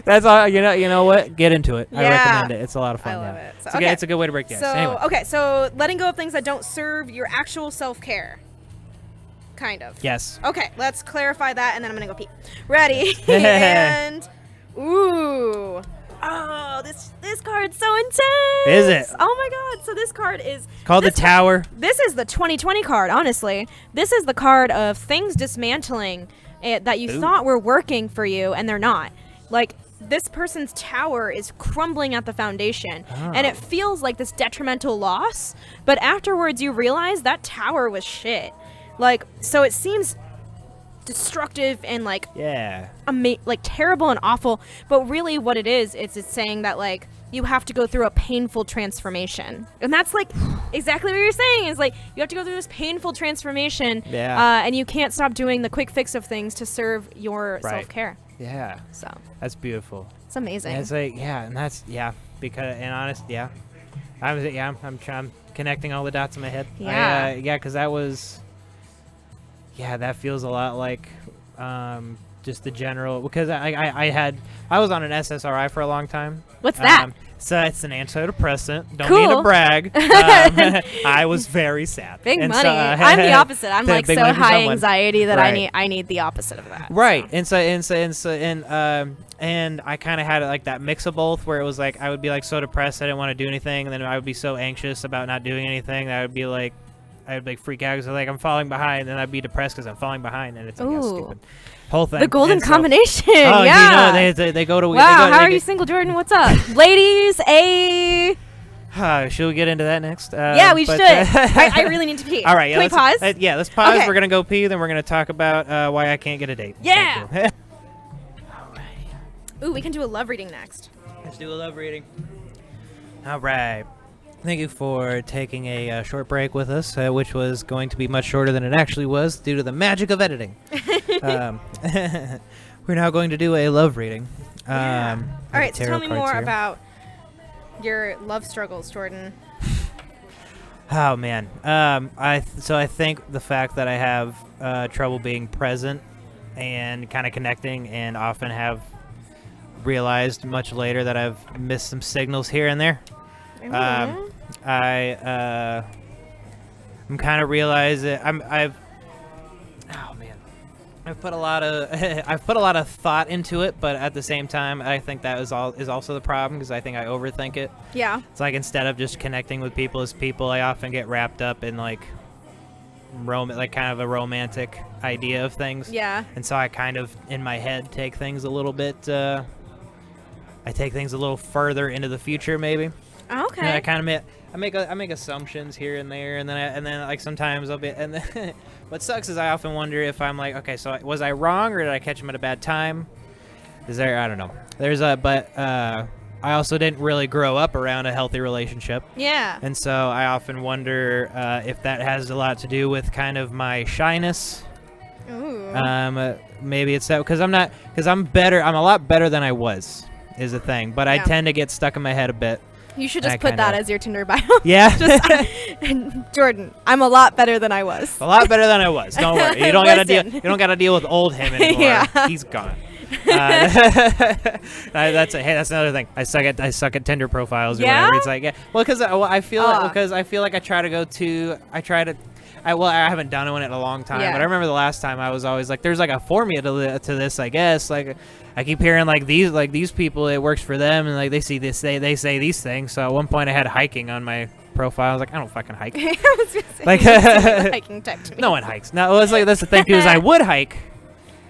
That's all. You know what? Get into it. Yeah. I recommend it. It's a lot of fun. I love it. So, it's a good way to break the ice. So, anyway. okay, so letting go of things that don't serve your actual self-care. Kind of. Yes. Okay, let's clarify that, and then I'm gonna go pee. Ready? And ooh, oh, this card's so intense. Is it? Oh my god! So this card is called the Tower. This is the 2020 card. Honestly, this is the card of things dismantling that you thought were working for you, and they're not. Like this person's tower is crumbling at the foundation, and it feels like this detrimental loss. But afterwards, you realize that tower was shit. Like, so it seems destructive and like like terrible and awful, but really what it is it's saying that like you have to go through a painful transformation, and that's like exactly what you're saying is like you have to go through this painful transformation, and you can't stop doing the quick fix of things to serve your self-care. Yeah, so that's beautiful. It's amazing. And it's like because and honest I'm connecting all the dots in my head. Because that was. Yeah, that feels a lot like just the general, because I was on an SSRI for a long time. What's that? So it's an antidepressant. Don't cool. mean to brag. I was very sad. Big and money. So, I'm the opposite. I'm like so high anxiety that right. I need the opposite of that. Right. So. And I kind of had like that mix of both, where it was like I would be like so depressed I didn't want to do anything, and then I would be so anxious about not doing anything that I would be like. I would like freak out because like I'm falling behind, and I'd be depressed because I'm falling behind, and it's like a stupid whole thing. The golden combination. Oh, yeah. You know, they go to. Wow, how are you single, Jordan? What's up, ladies? Should we get into that next? Yeah, we should. I really need to pee. All right, Can we pause? Let's pause. Okay. We're gonna go pee, then we're gonna talk about why I can't get a date. Yeah. All right. Ooh, we can do a love reading next. Let's do a love reading. All right. Thank you for taking a short break with us, which was going to be much shorter than it actually was due to the magic of editing. We're now going to do a love reading. All right, so tell me more about your love struggles, Jordan. Oh, man. I think the fact that I have trouble being present and kind of connecting, and often have realized much later that I've missed some signals here and there. I'm kind of realizing oh man, I've put a lot of I've put a lot of thought into it, but at the same time, I think that is also the problem because I think I overthink it. Yeah. It's like instead of just connecting with people as people, I often get wrapped up in like kind of a romantic idea of things. Yeah. And so I kind of in my head take things a little bit. I take things a little further into the future, maybe. Okay. And I kind of I make assumptions here and there, and then like sometimes I'll be, and then what sucks is I often wonder if I'm like, okay, so was I wrong or did I catch him at a bad time? Is there, I don't know. I also didn't really grow up around a healthy relationship. Yeah. And so I often wonder if that has a lot to do with kind of my shyness. Ooh. Maybe it's that because I'm a lot better than I was is the thing, but I tend to get stuck in my head a bit. You should just put that as your Tinder bio. Yeah. Jordan, I'm a lot better than I was. A lot better than I was. Don't worry. You don't got to deal. You don't got to deal with old him anymore. Yeah. He's gone. That's another thing. I suck at Tinder profiles or whatever. It's like, yeah. Well, because I feel like I haven't done one in a long time, but I remember the last time I was always like, there's like a formula to this, I guess. Like, I keep hearing like these people, it works for them, and like they see this, they say these things. So at one point, I had hiking on my profile. I was like, I don't fucking hike. I was gonna say, like, hiking type to me. No one hikes. No, it's like that's the thing too. Is I would hike.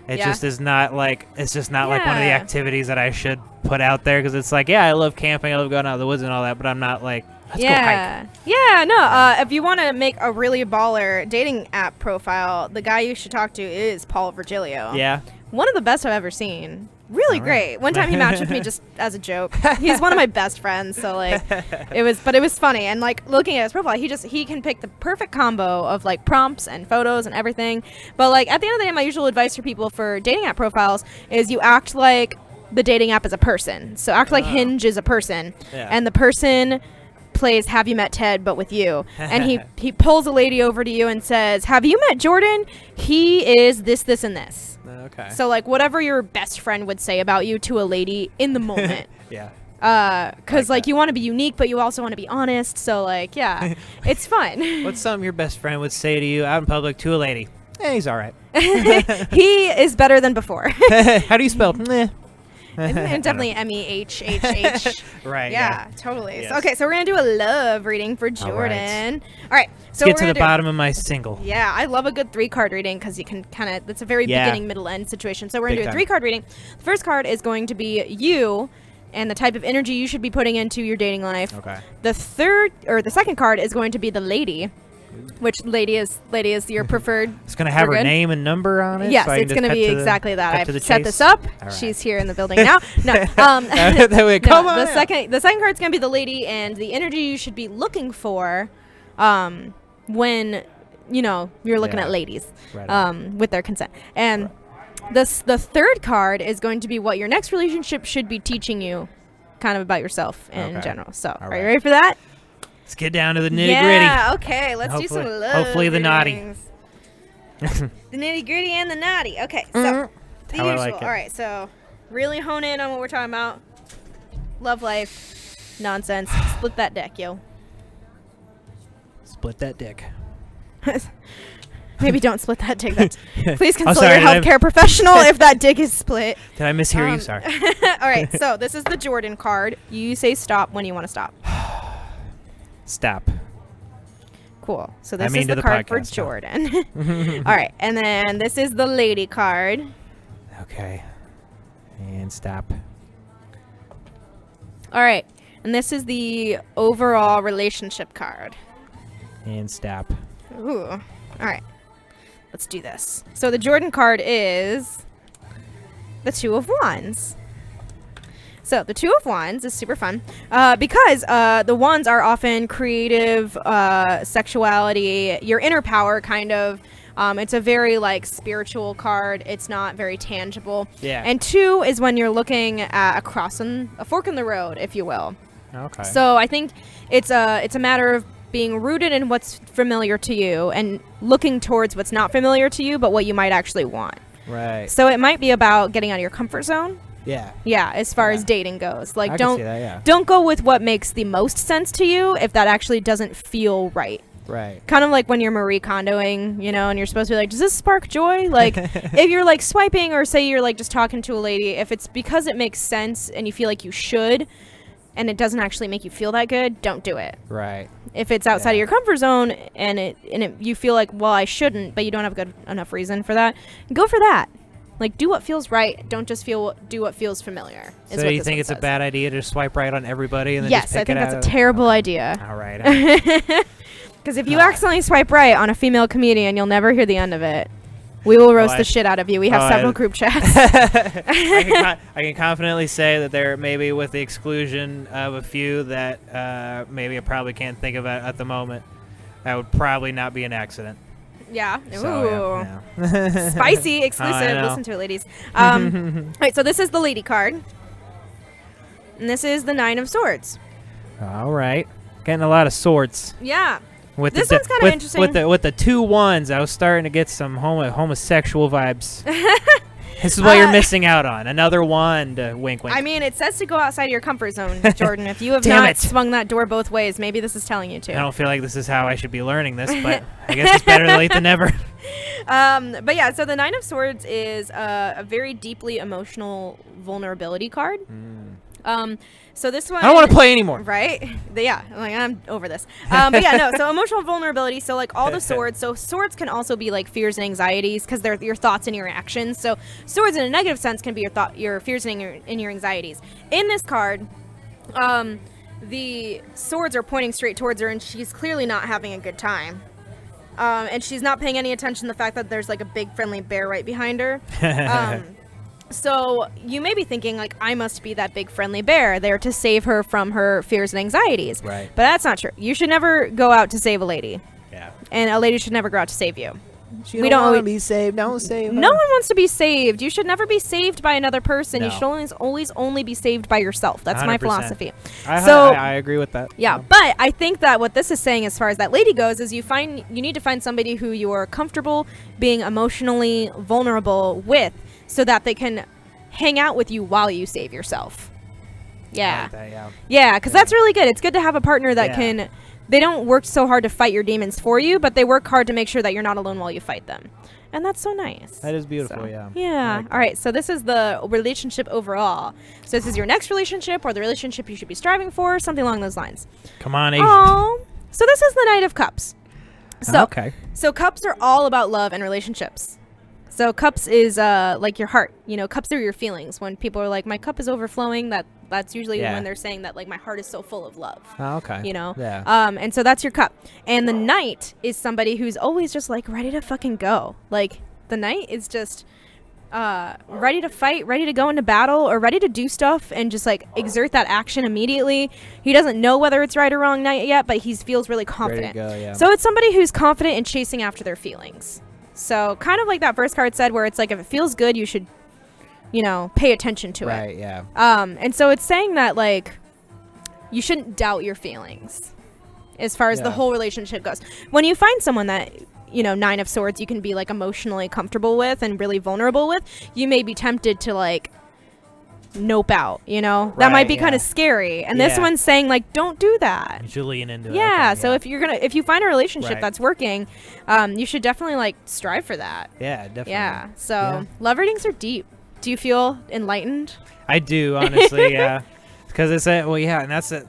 It just is not like like one of the activities that I should put out there because it's like, yeah, I love camping, I love going out of the woods and all that, but I'm not like, let's go hike. Yeah, no. If you want to make a really baller dating app profile, the guy you should talk to is Paul Virgilio. Yeah. One of the best I've ever seen. Really great. One time he matched with me just as a joke. He's one of my best friends, so like it was funny. And like looking at his profile, he can pick the perfect combo of like prompts and photos and everything. But like at the end of the day, my usual advice for people for dating app profiles is you act like the dating app is a person. So act like Hinge is a person, and the person plays Have You Met Ted but with you, and he pulls a lady over to you and says, have you met Jordan? He is this, this, and this. Okay. So like whatever your best friend would say about you to a lady in the moment. Yeah. Cause like you want to be unique, but you also want to be honest. So like, yeah, it's fun. What's something your best friend would say to you out in public to a lady? He's all right. He is better than before. How do you spell? And definitely MEHHH. Right. Yeah, totally. Yes. So, okay, so we're gonna do a love reading for Jordan. All right. So let's get to the bottom of my single. Yeah, I love a good 3-card reading because you can kind of, it's a very beginning, middle, end situation. So we're gonna do a 3-card reading. The first card is going to be you and the type of energy you should be putting into your dating life. Okay. The second card is going to be the lady. Which lady is your preferred? It's going to have her name and number on it? Yes, so it's going to be exactly that. I've set this up. Right. She's here in the building now. No. The second card's going to be the lady, and the energy you should be looking for when, you're looking at ladies with their consent. And the third card is going to be what your next relationship should be teaching you kind of about yourself in general. So are you ready for that? Let's get down to the nitty gritty. Yeah, okay. Let's do some love. Hopefully the naughty. The nitty gritty and the naughty. Okay, so the usual. Like all right, so really hone in on what we're talking about. Love life, nonsense. Split that dick, yo. Split that dick. Maybe don't split that dick. Please consult your healthcare professional if that dick is split. Did I mishear you? Sorry. All right, so this is the Jordan card. You say stop when you want to stop. Stop. Cool. So this is the card for Jordan. All right. And then this is the lady card. Okay. And stop. All right. And this is the overall relationship card. And stop. Ooh. All right. Let's do this. So the Jordan card is the Two of Wands. So the Two of Wands is super fun because the wands are often creative, sexuality, your inner power kind of. It's a very like spiritual card. It's not very tangible. Yeah. And 2 is when you're looking at a fork in the road, if you will. Okay. So I think it's a matter of being rooted in what's familiar to you and looking towards what's not familiar to you, but what you might actually want. Right. So it might be about getting out of your comfort zone. Yeah. Yeah, as far as dating goes. Like I can see that, don't go with what makes the most sense to you if that actually doesn't feel right. Right. Kind of like when you're Marie Kondoing, you know, and you're supposed to be like, does this spark joy? Like, if you're like swiping, or say you're like just talking to a lady, if it's because it makes sense and you feel like you should, and it doesn't actually make you feel that good, don't do it. Right. If it's outside of your comfort zone and you feel like, well, I shouldn't, but you don't have a good enough reason for that, go for that. Like, do what feels right. Don't just do what feels familiar. So you think it's a bad idea to swipe right on everybody? And then yes, just pick I think it that's a terrible idea. All right. Because if you accidentally swipe right on a female comedian, you'll never hear the end of it. We will roast the shit out of you. We have several group chats. I can confidently say that there, maybe with the exclusion of a few that maybe I probably can't think of at the moment, that would probably not be an accident. Yeah. So, ooh. Yeah. Spicy exclusive. Listen to it, ladies. All right, so this is the lady card. And this is the 9 of Swords. All right. Getting a lot of swords. Yeah. With this one's kind of interesting. With the 2 wands, I was starting to get some homosexual vibes. This is what you're missing out on. Another wand. Wink, wink. I mean, it says to go outside of your comfort zone, Jordan. If you have not swung that door both ways, maybe this is telling you to. I don't feel like this is how I should be learning this, but I guess it's better late than never. But yeah, so the 9 of Swords is a very deeply emotional vulnerability card. So this one, I don't want to play anymore. Right? Yeah, like I'm over this. But yeah, no. So emotional vulnerability. So like all the swords. So swords can also be like fears and anxieties because they're your thoughts and your actions. So swords in a negative sense can be your fears and your anxieties. In this card, the swords are pointing straight towards her, and she's clearly not having a good time. And she's not paying any attention to the fact that there's like a big friendly bear right behind her. So you may be thinking, like, I must be that big friendly bear there to save her from her fears and anxieties. Right. But that's not true. You should never go out to save a lady. Yeah. And a lady should never go out to save you. We don't want to be saved. Don't save her. No one wants to be saved. You should never be saved by another person. No. You should always only be saved by yourself. That's 100%. My philosophy. I agree with that. Yeah, but I think that what this is saying as far as that lady goes is you need to find somebody who you are comfortable being emotionally vulnerable with, so that they can hang out with you while you save yourself. Yeah. I like that, yeah, because that's really good. It's good to have a partner that can... They don't work so hard to fight your demons for you, but they work hard to make sure that you're not alone while you fight them. And that's so nice. That is beautiful, so, yeah. Yeah. All right, so this is the relationship overall. So this is your next relationship or the relationship you should be striving for, something along those lines. Come on, Asia. Oh. So this is the Knight of Cups. So, okay. So cups are all about love and relationships. So cups is like your heart. You know, cups are your feelings. When people are like, my cup is overflowing, that's usually when they're saying that, like, my heart is so full of love. Oh, okay. You know? Yeah. And so that's your cup. And the knight is somebody who's always just, like, ready to fucking go. Like, the knight is just ready to fight, ready to go into battle, or ready to do stuff and just, like, exert that action immediately. He doesn't know whether it's right or wrong yet, but he feels really confident. Ready to go, yeah. So it's somebody who's confident in chasing after their feelings. So kind of like that first card said, where it's like, if it feels good, you should, you know, pay attention to it. Right, yeah. And so it's saying that, like, you shouldn't doubt your feelings as far as the whole relationship goes. When you find someone that, you know, 9 of Swords, you can be, like, emotionally comfortable with and really vulnerable with, you may be tempted to, like, nope out, you know? That might be kind of scary. And this one's saying, like, don't do that. You should lean into it. Yeah, so if you find a relationship that's working, you should definitely, like, strive for that. Yeah, definitely. Yeah, so love readings are deep. Do you feel enlightened? I do, honestly, yeah. Because it's and that's it.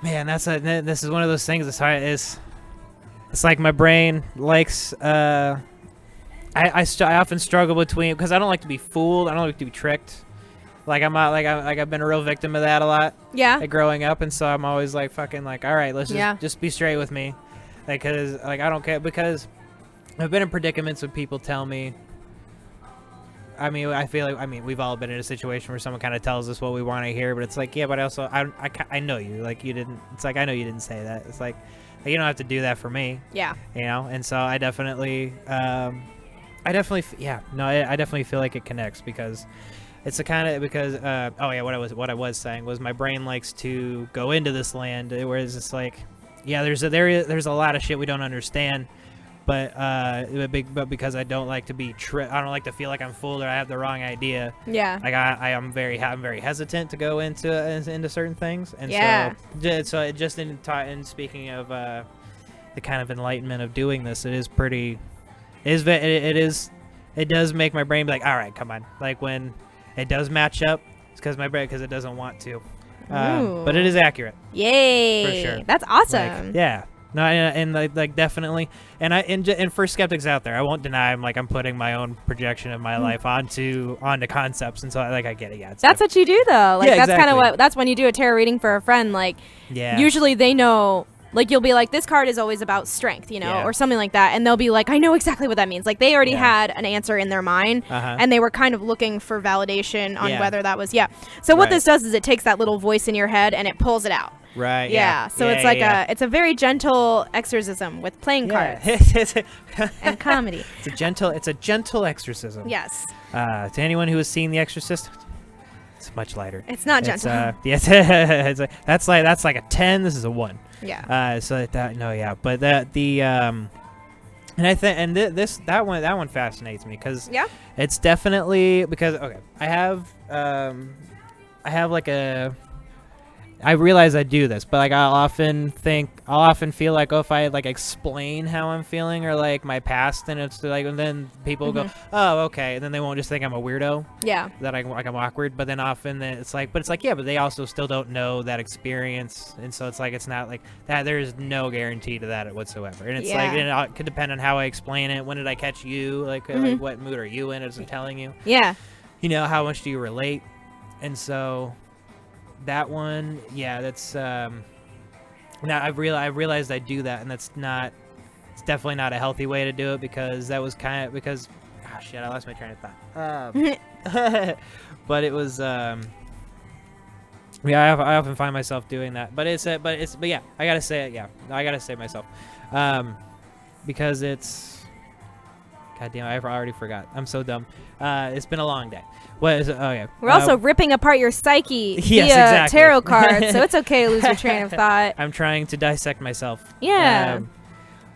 Man, this is one of those things. It's like my brain likes, I often struggle between, because I don't like to be fooled. I don't like to be tricked. Like I've been a real victim of that a lot. Yeah. Like growing up, and so I'm always like fucking like, all right, let's just be straight with me, like, cause like I don't care, because I've been in predicaments when people tell me. I mean, I feel like we've all been in a situation where someone kind of tells us what we want to hear, but it's like, yeah, but also I know you, like, you didn't. It's like, I know you didn't say that. It's like, you don't have to do that for me. Yeah. You know, and so I definitely feel like it connects, because it's the kind of, because what I was saying was my brain likes to go into this land, whereas it's like, yeah, there's a lot of shit we don't understand, but because I don't like to be I don't like to feel like I'm fooled or I have the wrong idea. Yeah. Like I'm very hesitant to go into certain things, and so just in speaking of the the kind of enlightenment of doing this, it is pretty. It does make my brain be like, all right, come on. Like when it does match up, it's because it doesn't want to. But it is accurate. Yay! For sure. That's awesome. Like, yeah. No, and like definitely, and for skeptics out there, I won't deny I'm putting my own projection of my life onto concepts, and so I get it. Yeah, that's what you do though. Like that's exactly. kind of that's when you do a tarot reading for a friend. Like usually they know. Like you'll be like, this card is always about strength, or something like that, and they'll be like, I know exactly what that means. Like they already had an answer in their mind, and they were kind of looking for validation on whether that was So what this does is it takes that little voice in your head and it pulls it out. Right. Yeah. So it's it's a very gentle exorcism with playing cards and comedy. It's a gentle exorcism. Yes. To anyone who has seen The Exorcist, it's much lighter. It's not gentle. That's like a 10. This is a 1. Yeah. But and I think that one fascinates me because it's definitely because I have like a. I realize I do this, but I'll often feel like if I explain how I'm feeling or my past, and it's and then people go, oh, okay, and then they won't just think I'm a weirdo. Yeah. That I'm awkward, but then often it's but they also still don't know that experience, and so it's not like that. There is no guarantee to that whatsoever, and it's it could depend on how I explain it. When did I catch you? What mood are you in? As I'm telling you. Yeah. How much do you relate? And so. That one, that's now I've realized I do that, and it's definitely not a healthy way to do it because that was I lost my train of thought. But it was I often find myself doing that, but I gotta say it, I gotta say myself, because it's God damn, I already forgot. I'm so dumb. It's been a long day. What is it? Oh, yeah. We're also ripping apart your psyche via tarot cards, so it's okay to lose your train of thought. I'm trying to dissect myself. Yeah.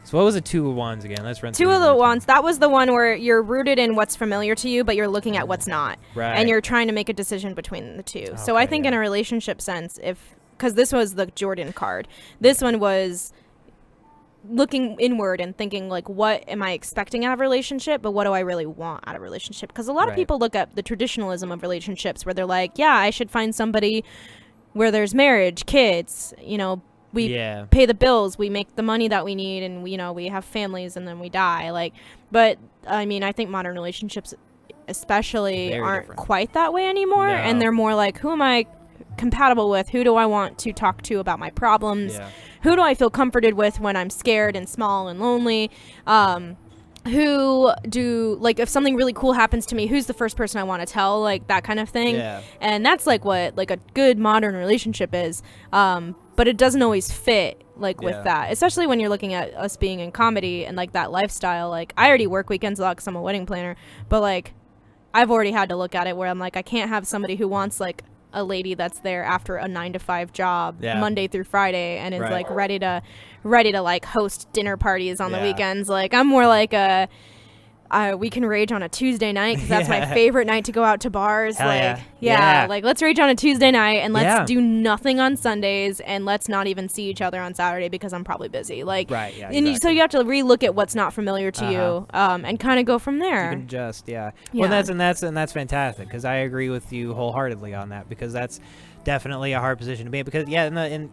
So what was the 2 of Wands again? Let's run through 2 of the Wands. That was the one where you're rooted in what's familiar to you, but you're looking at what's not. Right. And you're trying to make a decision between the two. So I think in a relationship sense, because this was the Jordan card, this one was looking inward and thinking what am I expecting out of a relationship, but what do I really want out of a relationship? Because a lot of people look at the traditionalism of relationships where they're like, I should find somebody where there's marriage, kids, we pay the bills, we make the money that we need, and we have families, and then we die. But I mean, I think modern relationships especially aren't quite that way anymore, and they're more like, who am I compatible with? Who do I want to talk to about my problems? Who do I feel comforted with when I'm scared and small and lonely? Who do if something really cool happens to me, who's the first person I want to tell? That kind of thing. And that's what a good modern relationship is. But it doesn't always fit with that, especially when you're looking at us being in comedy and that lifestyle. I already work weekends a lot because I'm a wedding planner, but I've already had to look at it where I'm I can't have somebody who wants a lady that's there after a 9-to-5 job Monday through Friday and is ready to host dinner parties on the weekends. I'm more we can rage on a Tuesday night because that's my favorite night to go out to bars. Let's rage on a Tuesday night and let's do nothing on Sundays and let's not even see each other on Saturday because I'm probably busy. And so you have to relook at what's not familiar to you and kind of go from there. You can adjust, Well, that's fantastic because I agree with you wholeheartedly on that because that's definitely a hard position to be in because in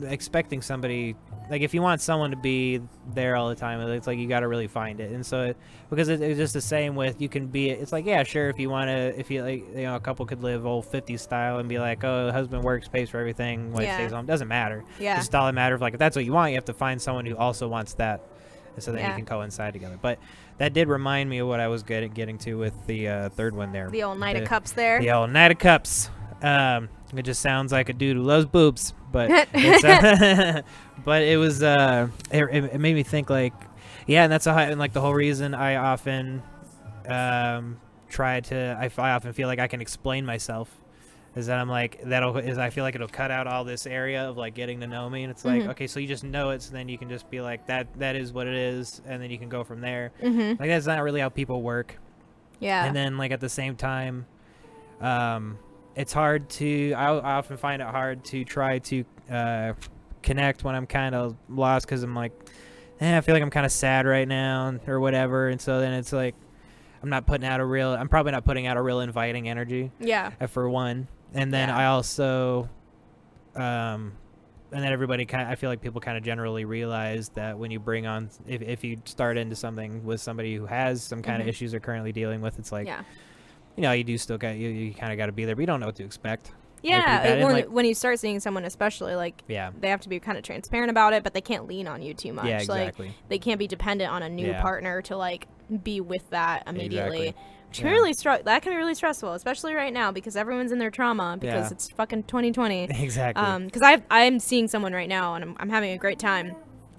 expecting somebody. If you want someone to be there all the time, it's you got to really find it. And so, because it's just the same with, you can be, it's sure, if you want to, if you a couple could live old 50s style and be oh, husband works, pays for everything, wife stays home, doesn't matter. It's just all a matter of if that's what you want, you have to find someone who also wants that. And so then you can coincide together. But that did remind me of what I was getting to with the third one there. The old Knight of Cups there. The old Knight of Cups. It just sounds like a dude who loves boobs, but it's, but it was it made me think and that's and the whole reason I often I often feel I can explain myself is that I'm I feel it'll cut out all this area of getting to know me, and it's okay, so you just know it, so then you can just be that is what it is, and then you can go from there. That's not really how people work. And then at the same time, it's hard to. I often find it hard to try to connect when I'm kind of lost because I'm I feel like I'm kind of sad right now or whatever. And so then it's like, I'm probably not putting out a real inviting energy. Yeah. For one. And then I also, and then everybody I feel like people kind of generally realize that when you bring on, if you start into something with somebody who has some kind of issues they're currently dealing with, it's like, you do still you kind of got to be there, but you don't know what to expect. Yeah, when you start seeing someone, especially, like, they have to be kind of transparent about it, but they can't lean on you too much. Yeah, exactly. Like, they can't be dependent on a new partner to, like, be with that immediately. Exactly. Which can really that can be really stressful, especially right now because everyone's in their trauma because it's fucking 2020. Exactly. Because I'm seeing someone right now and I'm having a great time,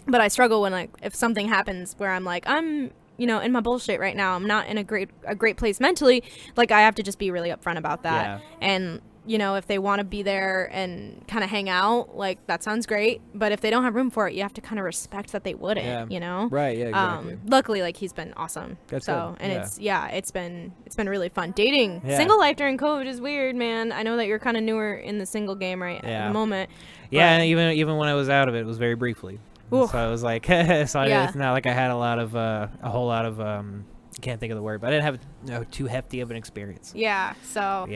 but I struggle when, like, if something happens where I'm like, I'm in my bullshit right now. I'm not in a great place mentally. Like, I have to just be really upfront about that. And if they want to be there and kind of hang out, like, that sounds great. But if they don't have room for it, you have to kind of respect that they wouldn't, Right, yeah, exactly. Luckily, like, he's been awesome. That's good. And it's been really fun. Dating, single life during COVID is weird, man. I know that you're kind of newer in the single game at the moment. Yeah, and even when I was out of it was very briefly. So I was like, it's not like I had a whole lot of, I can't think of the word, but I didn't have too hefty of an experience. Yeah, so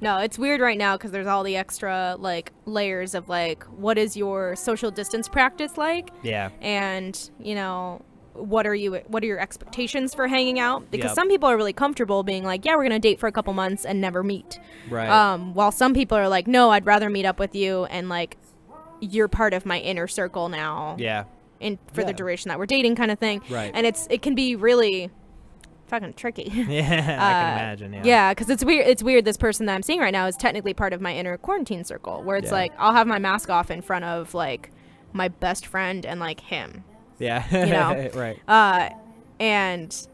no, it's weird right now because there's all the extra, like, layers of, like, what is your social distance practice like? Yeah. And what are your expectations for hanging out? Because some people are really comfortable being like, yeah, we're gonna date for a couple months and never meet. Right. While some people are like, no, I'd rather meet up with you and, like, you're part of my inner circle now. Yeah. For the duration that we're dating, kind of thing. Right. And it can be really fucking tricky. Yeah, I can imagine. Yeah, because it's weird. This person that I'm seeing right now is technically part of my inner quarantine circle, where it's like I'll have my mask off in front of, like, my best friend and, like, him. Yeah. Right. And,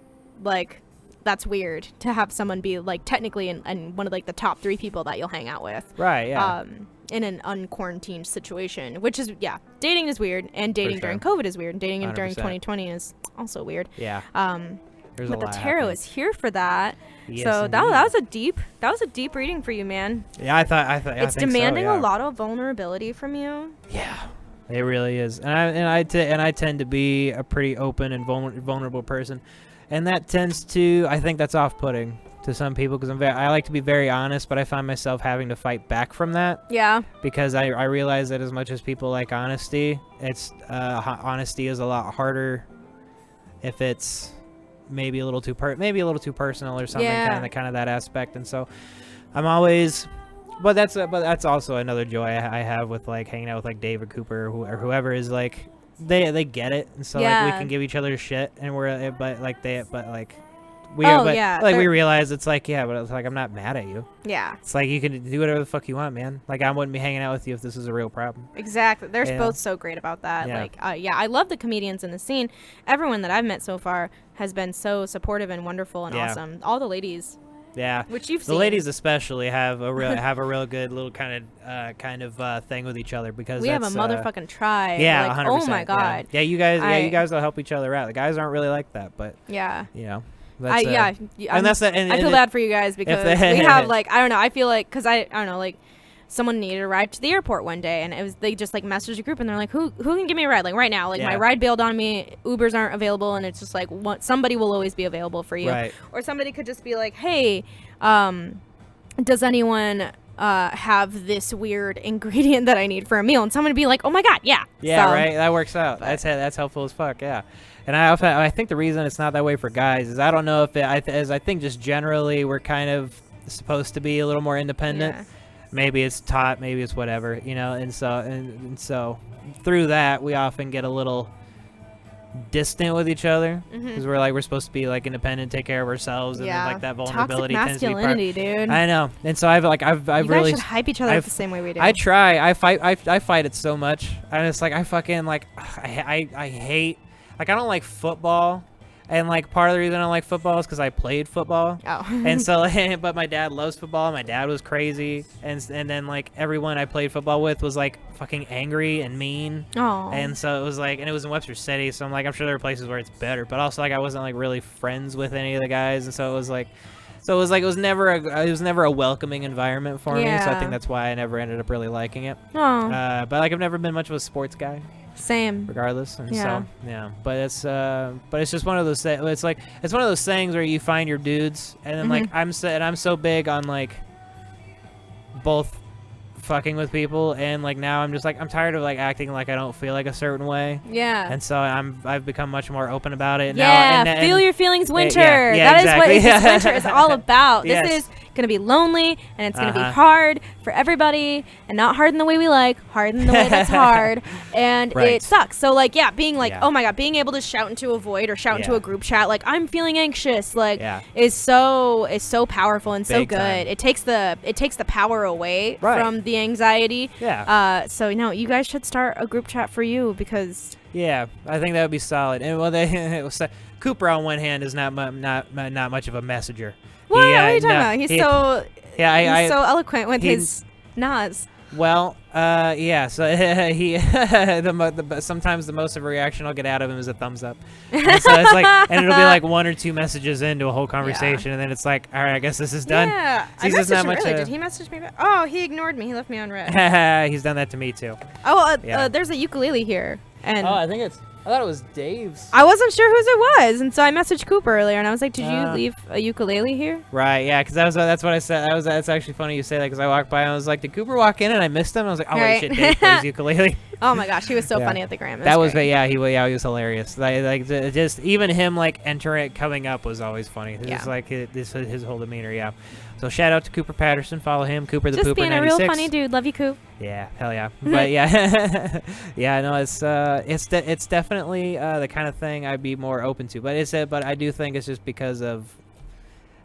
like, that's weird to have someone be, like, technically in one of, like, the top 3 people that you'll hang out with. Right. Yeah. In an unquarantined situation, which is dating is weird, and dating during COVID is weird, and dating 100%. During 2020 is also weird. Yeah. But the tarot is here for that. Yes, so that was a deep reading for you, man. Yeah, I thought it's demanding a lot of vulnerability from you. Yeah, it really is. And I tend to be a pretty open and vulnerable person, and that tends to, I think that's off-putting to some people because I like to be very honest, but I find myself having to fight back from that. Yeah. Because I realize that as much as people like honesty, it's honesty is a lot harder if it's maybe a little too personal or something, kind of that aspect. And so I'm always, but that's also another joy I have with, like, hanging out with, like, David Cooper or whoever is, like, they get it, and so like we can give each other shit, and we realize it's like, but it's like, I'm not mad at you. Yeah. It's like, you can do whatever the fuck you want, man. Like, I wouldn't be hanging out with you if this is a real problem. Exactly. They're both so great about that. Yeah. Like, I love the comedians in the scene. Everyone that I've met so far has been so supportive and wonderful and awesome. All the ladies. Yeah. Which you've seen. The ladies especially have a real good little kind of thing with each other, because we have a motherfucking tribe. Yeah. Like, 100%. Oh my God. Yeah. You guys will help each other out. The guys aren't really like that, but I feel bad for you guys because we have, like, I don't know, I feel like, because I don't know, like, someone needed a ride to the airport one day, and they just, like, messaged a group, and they're like, who can give me a ride, like, right now, like, my ride bailed on me, Ubers aren't available, and it's just like, somebody will always be available for you. Right. Or somebody could just be like, hey, does anyone have this weird ingredient that I need for a meal, and someone would be like, oh my God, yeah. Right, that works out. That's helpful as fuck. Yeah. And I think the reason it's not that way for guys is, I don't know if I think just generally we're kind of supposed to be a little more independent. Maybe it's taught, maybe it's whatever, and so through that we often get a little distant with each other, because we're supposed to be, like, independent, take care of ourselves, and then, like, that vulnerability tends to be masculinity, dude. I know. And so I've you really guys should hype each other up the same way we do. I try. I fight it so much. And it's like, I fucking, like, I hate, like, I don't like football. And, like, part of the reason I don't like football is because I played football. Oh. And so, but my dad loves football. My dad was crazy. And then, like, everyone I played football with was, like, fucking angry and mean. Oh. And so it was, like, and it was in Webster City. So I'm like, I'm sure there are places where it's better. But also, like, I wasn't, like, really friends with any of the guys. And so it was, like, it was never a welcoming environment for me. So I think that's why I never ended up really liking it. Oh. But, like, I've never been much of a sports guy. Same. Regardless, and so yeah, but it's just one of those things. It's one of those things where you find your dudes, and then like I'm so big on like both fucking with people, and like now I'm just like I'm tired of like acting like I don't feel like a certain way. Yeah. And so I've become much more open about it. Yeah. Now, feel your feelings, winter. Yeah, that exactly. is what this winter is all about. Yes. This is gonna be lonely, and it's gonna be hard for everybody, and not hard in the way we like, hard in the way that's hard, and it sucks. So like, being like, oh my god, being able to shout into a void or shout into a group chat like I'm feeling anxious, like is so powerful and so good. Time. It takes the power away from the anxiety. Yeah. So you guys should start a group chat for you because. Yeah, I think that would be solid. And well, Cooper on one hand is not much of a messenger. What are you talking about? He's so eloquent with his nods. Well, yeah. So he sometimes the most of a reaction I'll get out of him is a thumbs up. And so it's like, and it'll be like 1 or 2 messages into a whole conversation, and then it's like, all right, I guess this is done. Yeah, so I messaged him earlier. Did he message me back? Oh, he ignored me. He left me on red. He's done that to me too. Oh, there's a ukulele here, and I thought it was Dave's. I wasn't sure whose it was, and so I messaged Cooper earlier, and I was like, "Did you leave a ukulele here?" Right, yeah, because that's what I said. That's actually funny you say that because I walked by and I was like, "Did Cooper walk in?" And I missed him. I was like, "Oh wait, shit, Dave plays ukulele." Oh my gosh, he was so funny at the Gram. He was hilarious. Like just even him like entering it, coming up was always funny. It's like his whole demeanor. Yeah. So shout out to Cooper Patterson. Follow him, Cooper the just Pooper 96. Just being a real funny dude. Love you, Coop. Yeah, hell yeah. But yeah, yeah. No, it's definitely the kind of thing I'd be more open to. But I do think it's just because of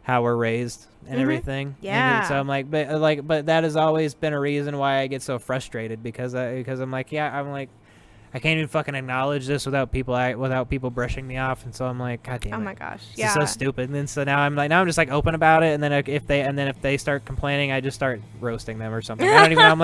how we're raised and everything. Yeah. And so I'm like, but that has always been a reason why I get so frustrated because I'm like, I can't even fucking acknowledge this without people brushing me off, and so I'm like, God damn it. Oh my gosh, it's so stupid. And then so now I'm just like open about it, and then if they start complaining, I just start roasting them or something. I don't even. I'm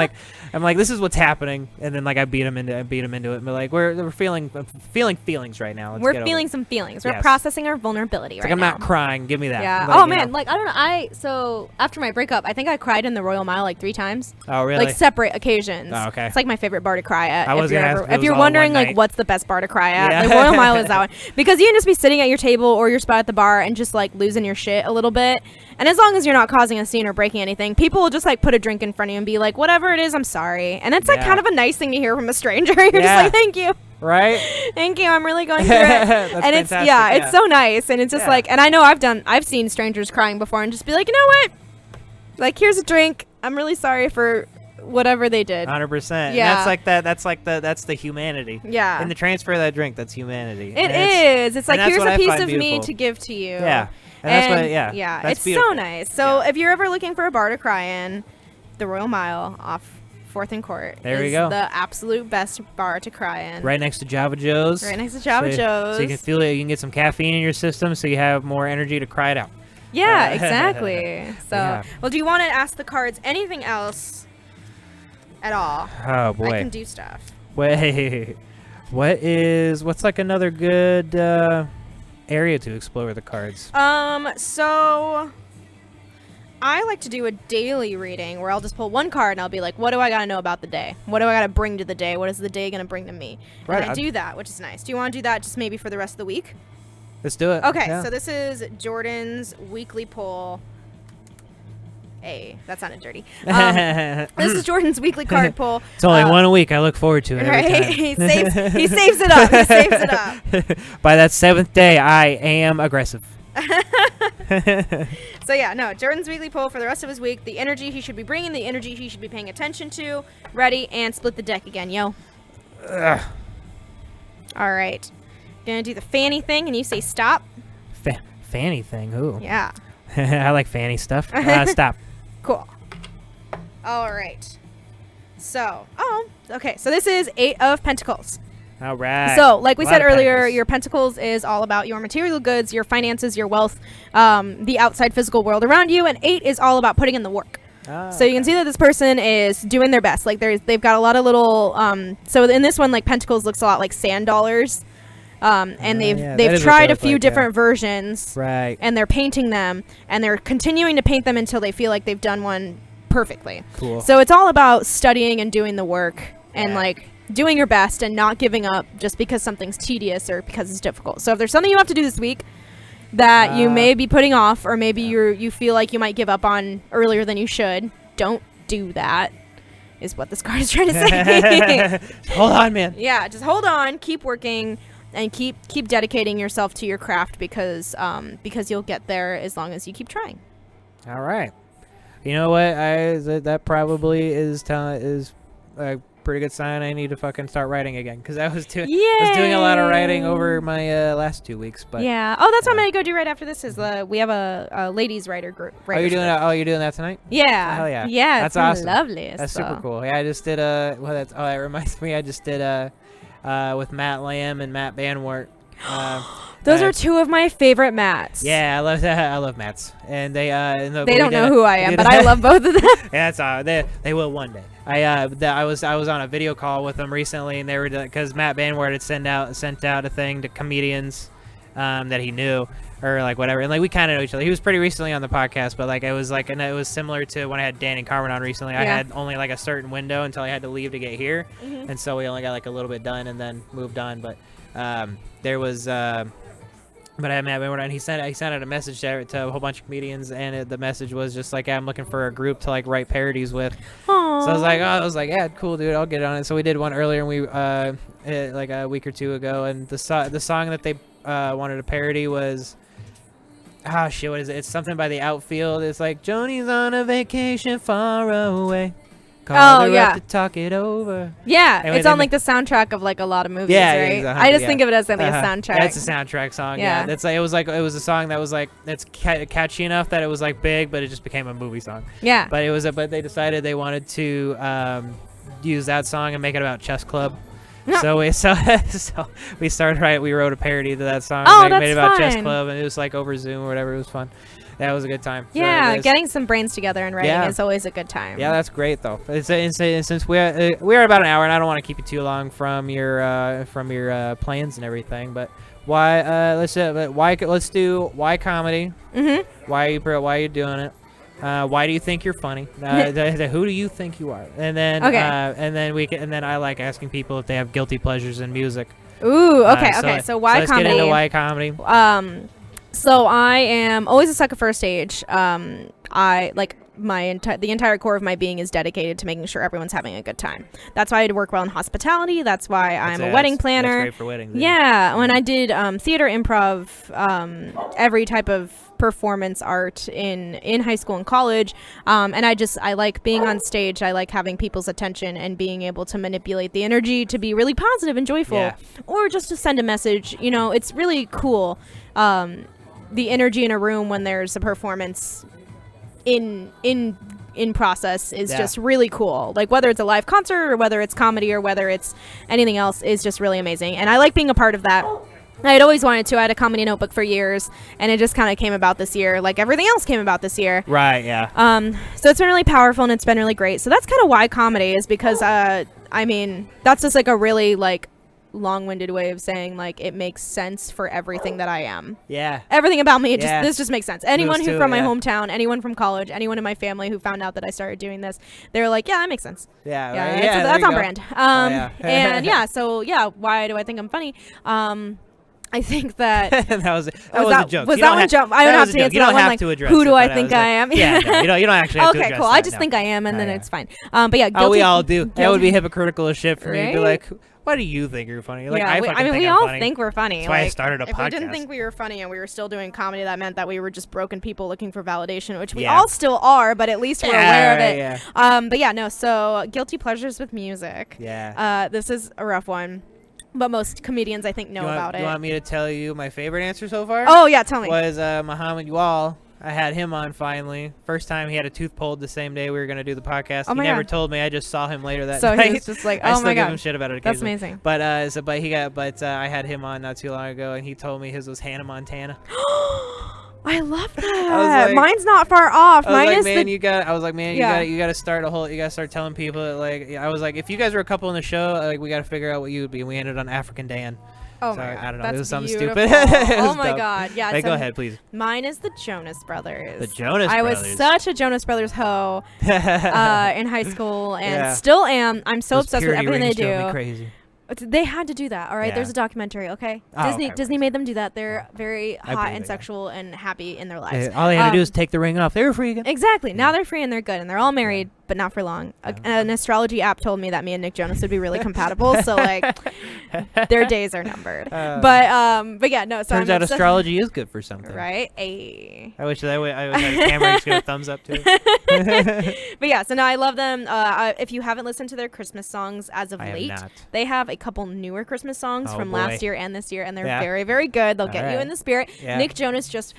like this is what's happening, and then like I beat them into it. But like we're feeling feelings right now. We're feeling some feelings. We're processing our vulnerability right now. I'm not crying. Give me that. Yeah. Oh man, like I don't know. So after my breakup, I think I cried in the Royal Mile like 3 times. Oh really? Like separate occasions. Oh, okay. It's like my favorite bar to cry at. If you're wondering like what's the best bar to cry at, like Royal Mile is that one, because you can just be sitting at your table or your spot at the bar and just like losing your shit a little bit, and as long as you're not causing a scene or breaking anything, people will just like put a drink in front of you and be like, whatever it is, I'm sorry. And it's like kind of a nice thing to hear from a stranger. You're just like, thank you. Right. Thank you. I'm really going through it. And it's it's so nice, and it's just like, and I know I've seen strangers crying before and just be like, you know what, like here's a drink, I'm really sorry for whatever they did. 100%. Yeah. And that's the humanity. Yeah. In the transfer of that drink, that's humanity. It's like, here's a piece of me to give to you. Yeah. And it's beautiful. So nice. So if you're ever looking for a bar to cry in, the Royal Mile off 4th and Court is the absolute best bar to cry in. Right next to Java Joe's. Right next to Java Joe's. So you can feel it. You can get some caffeine in your system so you have more energy to cry it out. Yeah, exactly. So, well, do you want to ask the cards anything else at all? Oh boy, I can do stuff. Wait, what's like another good area to explore with the cards? So I like to do a daily reading where I'll just pull one card and I'll be like, what do I got to know about the day? What do I got to bring to the day? What is the day going to bring to me? Right. And I do that, which is nice. Do you want to do that just maybe for the rest of the week? Let's do it. Okay, so this is Jordan's weekly pull. Hey, that sounded dirty. This is Jordan's weekly card pull. It's only one a week. I look forward to it every time. He saves it up. He saves it up. By that 7th day, I am aggressive. So yeah, no, Jordan's weekly poll for the rest of his week. The energy he should be bringing, the energy he should be paying attention to. Ready, and split the deck again, yo. Ugh. All right. Gonna do the fanny thing, and you say stop. Fanny thing, ooh. Yeah. I like fanny stuff. Stop. Cool. All right. So, okay. So this is 8 of Pentacles. All right. So, like we said earlier, your Pentacles is all about your material goods, your finances, your wealth, the outside physical world around you, and 8 is all about putting in the work. So you can see that this person is doing their best. Like they've got a lot of little. So in this one, like Pentacles looks a lot like sand dollars. And they've tried a few different versions, right? And they're painting them, and they're continuing to paint them until they feel like they've done one perfectly. Cool. So it's all about studying and doing the work, and like doing your best and not giving up just because something's tedious or because it's difficult. So if there's something you have to do this week that you may be putting off, or maybe you feel like you might give up on earlier than you should, don't do that, is what this card is trying to say. Hold on, man. Yeah, just hold on, keep working, and keep dedicating yourself to your craft, because you'll get there as long as you keep trying. All right. You know what? That probably is a pretty good sign I need to fucking start writing again, because I was doing a lot of writing over my last 2 weeks. But yeah. Oh, that's what I'm gonna go do right after this. We have a ladies writer group. Oh, you're doing that? Oh, you're doing that tonight? Yeah. Hell yeah. Yeah. That's awesome. Lovely. That's super cool. Yeah, I just did that reminds me. I just did with Matt Lamb and Matt Banwart. Those are two of my favorite Matts. Yeah, I love that. I love Matts, and they don't know who I am, but I love both of them. Yeah, that's they will one day. I was on a video call with them recently, and they were, because Matt Banwart had sent out a thing to comedians that he knew, or like whatever, and like we kind of know each other. He was pretty recently on the podcast, but like it was similar to when I had Dan and Carmen on recently. I had only like a certain window until I had to leave to get here, and so we only got like a little bit done and then moved on. But there was. But I had Matt Banwart, and he sent out a message to a whole bunch of comedians, and the message was just like, I'm looking for a group to like write parodies with. Aww. So I was like, yeah, cool, dude, I'll get on it. So we did one earlier, and we like a week or two ago, and the song that they wanted to parody was, oh shit, what is it? It's something by The Outfield. It's like, Joni's on a vacation far away. Call her up to talk it over. Yeah, anyway, it's on like the soundtrack of like a lot of movies, right? Exactly, I just think of it as like a soundtrack. It's a soundtrack song. Yeah, that's like it was a song that was like it's catchy enough that it was like big, but it just became a movie song. Yeah. But they decided they wanted to use that song and make it about chess club. So we started we wrote a parody to that song. Made it about chess club, and it was like over Zoom or whatever. It was fun. That was a good time. Yeah, so getting some brains together and writing is always a good time. Yeah, that's great though. Since we're about an hour, and I don't want to keep you too long from your plans and everything, but let's do why comedy? Mm-hmm. Why are you doing it? Why do you think you're funny? Who do you think you are? And then and then I like asking people if they have guilty pleasures in music. Ooh, okay. So why let's comedy? Get into why comedy. So I am always a sucker for a stage. I like the entire core of my being is dedicated to making sure everyone's having a good time. That's why I work well in hospitality. That's why I'm a wedding planner. That's great for weddings. Yeah, when I did theater, improv, every type of performance art in high school and college, and I like being on stage. I like having people's attention and being able to manipulate the energy to be really positive and joyful, or just to send a message. You know, it's really cool. The energy in a room when there's a performance in process is just really cool. Like whether it's a live concert or whether it's comedy or whether it's anything else is just really amazing. And I like being a part of that. I had always wanted to. I had a comedy notebook for years, and it just kind of came about this year, like everything else came about this year. Right, yeah. So it's been really powerful, and it's been really great. So that's kind of why comedy is, because I mean, that's just like a really like long-winded way of saying like it makes sense for everything that I am. Yeah. Everything about me, this just makes sense. Anyone who from my hometown, anyone from college, anyone in my family who found out that I started doing this, they're like, yeah, that makes sense. Yeah. Yeah. Right. That's on brand. And so why do I think I'm funny? I think that that was a joke. Was that one joke? I don't have to answer that one. Like, who do I think I am? Yeah, no, you don't actually have to address Okay, cool. That, I just think I am, and then it's fine. But yeah, guilty. We all do. That would be hypocritical as shit for me to be like, why do you think you're funny? Like, we all think we're funny. That's why I started a podcast. If we didn't think we were funny and we were still doing comedy, that meant that we were just broken people looking for validation, which we all still are, but at least we're aware of it. Yeah. But yeah, no. So guilty pleasures with music. Yeah. This is a rough one. But most comedians, I think, know about it. You want me to tell you my favorite answer so far? Oh, yeah, tell me. Was Muhammad Uwal. I had him on finally. First time he had a tooth pulled the same day we were going to do the podcast. He never told me. I just saw him later that night. So he was just like, oh my God. I still give him shit about it occasionally. That's amazing. But I had him on not too long ago, and he told me his was Hannah Montana. I love that. Like, mine's not far off. Mine is you got to start telling people that, like, I was like, if you guys were a couple in the show, like, we got to figure out what you would be. And we ended on African Dan. Oh Sorry, my god, I don't know. that's It was something beautiful. stupid. Oh my god, yeah. Hey, go ahead, please. Mine is the Jonas Brothers. The Jonas I Brothers. was such a Jonas Brothers hoe in high school, and Yeah. still am. I'm so Those obsessed with purity everything they rings drove me do. crazy. They had to do that. All right, Yeah. there's a documentary. Okay, Oh, Disney okay. Disney made them do that. They're very I hot believe and it, yeah. sexual and happy in their lives. All they had to do is take the ring off. They were free again. Exactly. Now Yeah. they're free and they're good and they're all married, but not for long. Yeah. An astrology app told me that me and Nick Jonas would be really compatible. So like, their days are numbered. But yeah, no. So Turns I'm out obsessed- astrology is good for something. right? Ayy. I wish that way. I wish I had a camera just give a thumbs up too. But yeah, so now I love them. If you haven't listened to their Christmas songs as of I have late, not. they have a couple newer Christmas songs Oh, from boy. last year and this year, and they're Yeah. very, very good. They'll get you Alright. in the spirit. Yeah. Nick Jonas just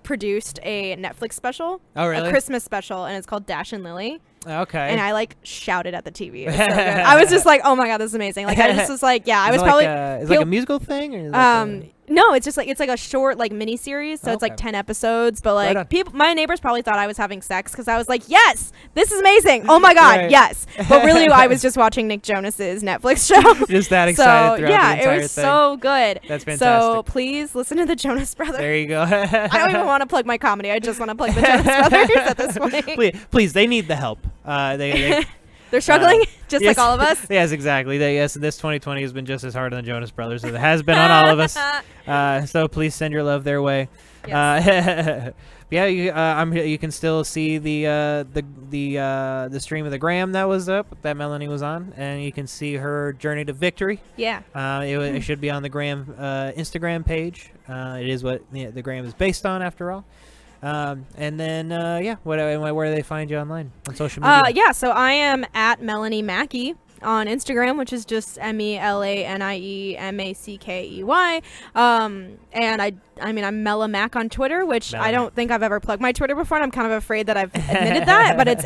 produced a Netflix special, Oh, really? a Christmas special, and it's called Dash and Lily. Okay. And I like shouted at the TV. It was so good. I was just like, "Oh my god, this is amazing!" Like I just was like, "Yeah." I was probably is it like a musical thing or is it like no, it's just like it's like a short like mini series, so it's like Okay. 10 episodes. But Right on. like people, my neighbors probably thought I was having sex because I was like, "Yes, this is amazing! Oh my god, Right. yes!" But really, I was just watching Nick Jonas's Netflix show. just that So excited throughout yeah, the entire it was thing? so good. That's So fantastic. please listen to the Jonas Brothers. There you go. I don't even want to plug my comedy. I just want to plug the Jonas Brothers at this point. please, they need the help. They They're struggling, just yes, like all of us. Yes, exactly. Yes, this 2020 has been just as hard on the Jonas Brothers as it has been on all of us. So please send your love their way. Yes. Yeah, you can still see the stream of the Gram that was up that Melanie was on, and you can see her journey to victory. Yeah. It should be on the Gram Instagram page. It is what the Gram is based on, after all. And then where do they find you online on social media? Yeah, so I am at Melanie Mackey on Instagram, which is just MELANIEMACKEY. And I mean, I'm Mela Mac on Twitter, which I don't think I've ever plugged my Twitter before, and I'm kind of afraid that I've admitted that, but it's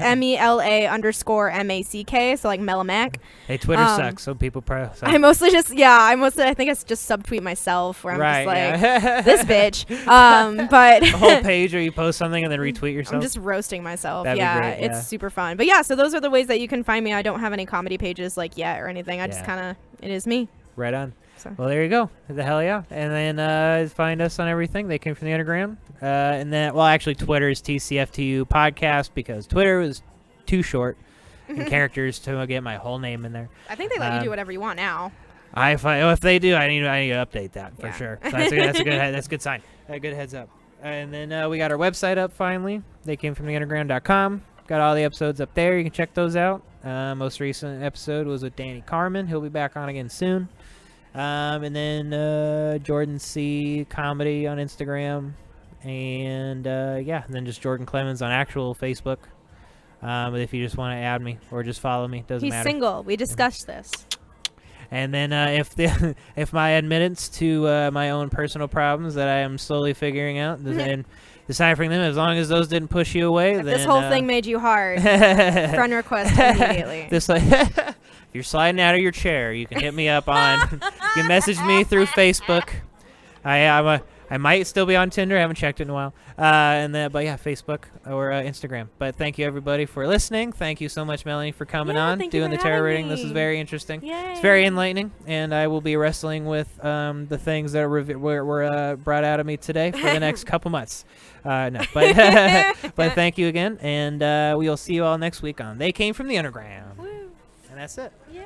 MELA_MACK, so like Mela Mac. Hey, Twitter sucks, so people probably. I mostly I think I just subtweet myself where I'm just like, yeah. this bitch. But A whole page where you post something and then retweet yourself. I'm just roasting myself. That'd be Yeah, great, yeah. it's super fun. But yeah, so those are the ways that you can find me. I don't have any comedy pages like yet or anything. I just Yeah. kind of, it is me. Right on. So. Well, there you go. The hell yeah. And then find us on everything. They came from the Underground. And then, well, actually, Twitter is TCFTU Podcast because Twitter was too short and characters to get my whole name in there. I think they let you do whatever you want now. If they do, I need to update that for Yeah. sure. So that's a good sign. A good heads up. And then we got our website up finally. They came from theunderground.com. Got all the episodes up there. You can check those out. Most recent episode was with Danny Carmen. He'll be back on again soon. And then Jordan C. Comedy on Instagram. And and then just Jordan Clemens on actual Facebook. But if you just want to add me or just follow me, doesn't He's matter. single. We discussed this. And then if my admittance to my own personal problems that I am slowly figuring out and deciphering them, as long as those didn't push you away, If then this whole thing made you hard, friend request immediately. This if you're sliding out of your chair, you can hit me up on. You can message me through Facebook. I might still be on Tinder. I haven't checked it in a while. But yeah, Facebook or Instagram. But thank you everybody for listening. Thank you so much, Melanie, for coming on, thank you doing for the tarot having reading. This is me. very interesting. Yay. It's very enlightening, and I will be wrestling with the things that were brought out of me today for the next couple months. No, but but thank you again, and we will see you all next week on They Came from the Underground. Woo. And that's it. Yay.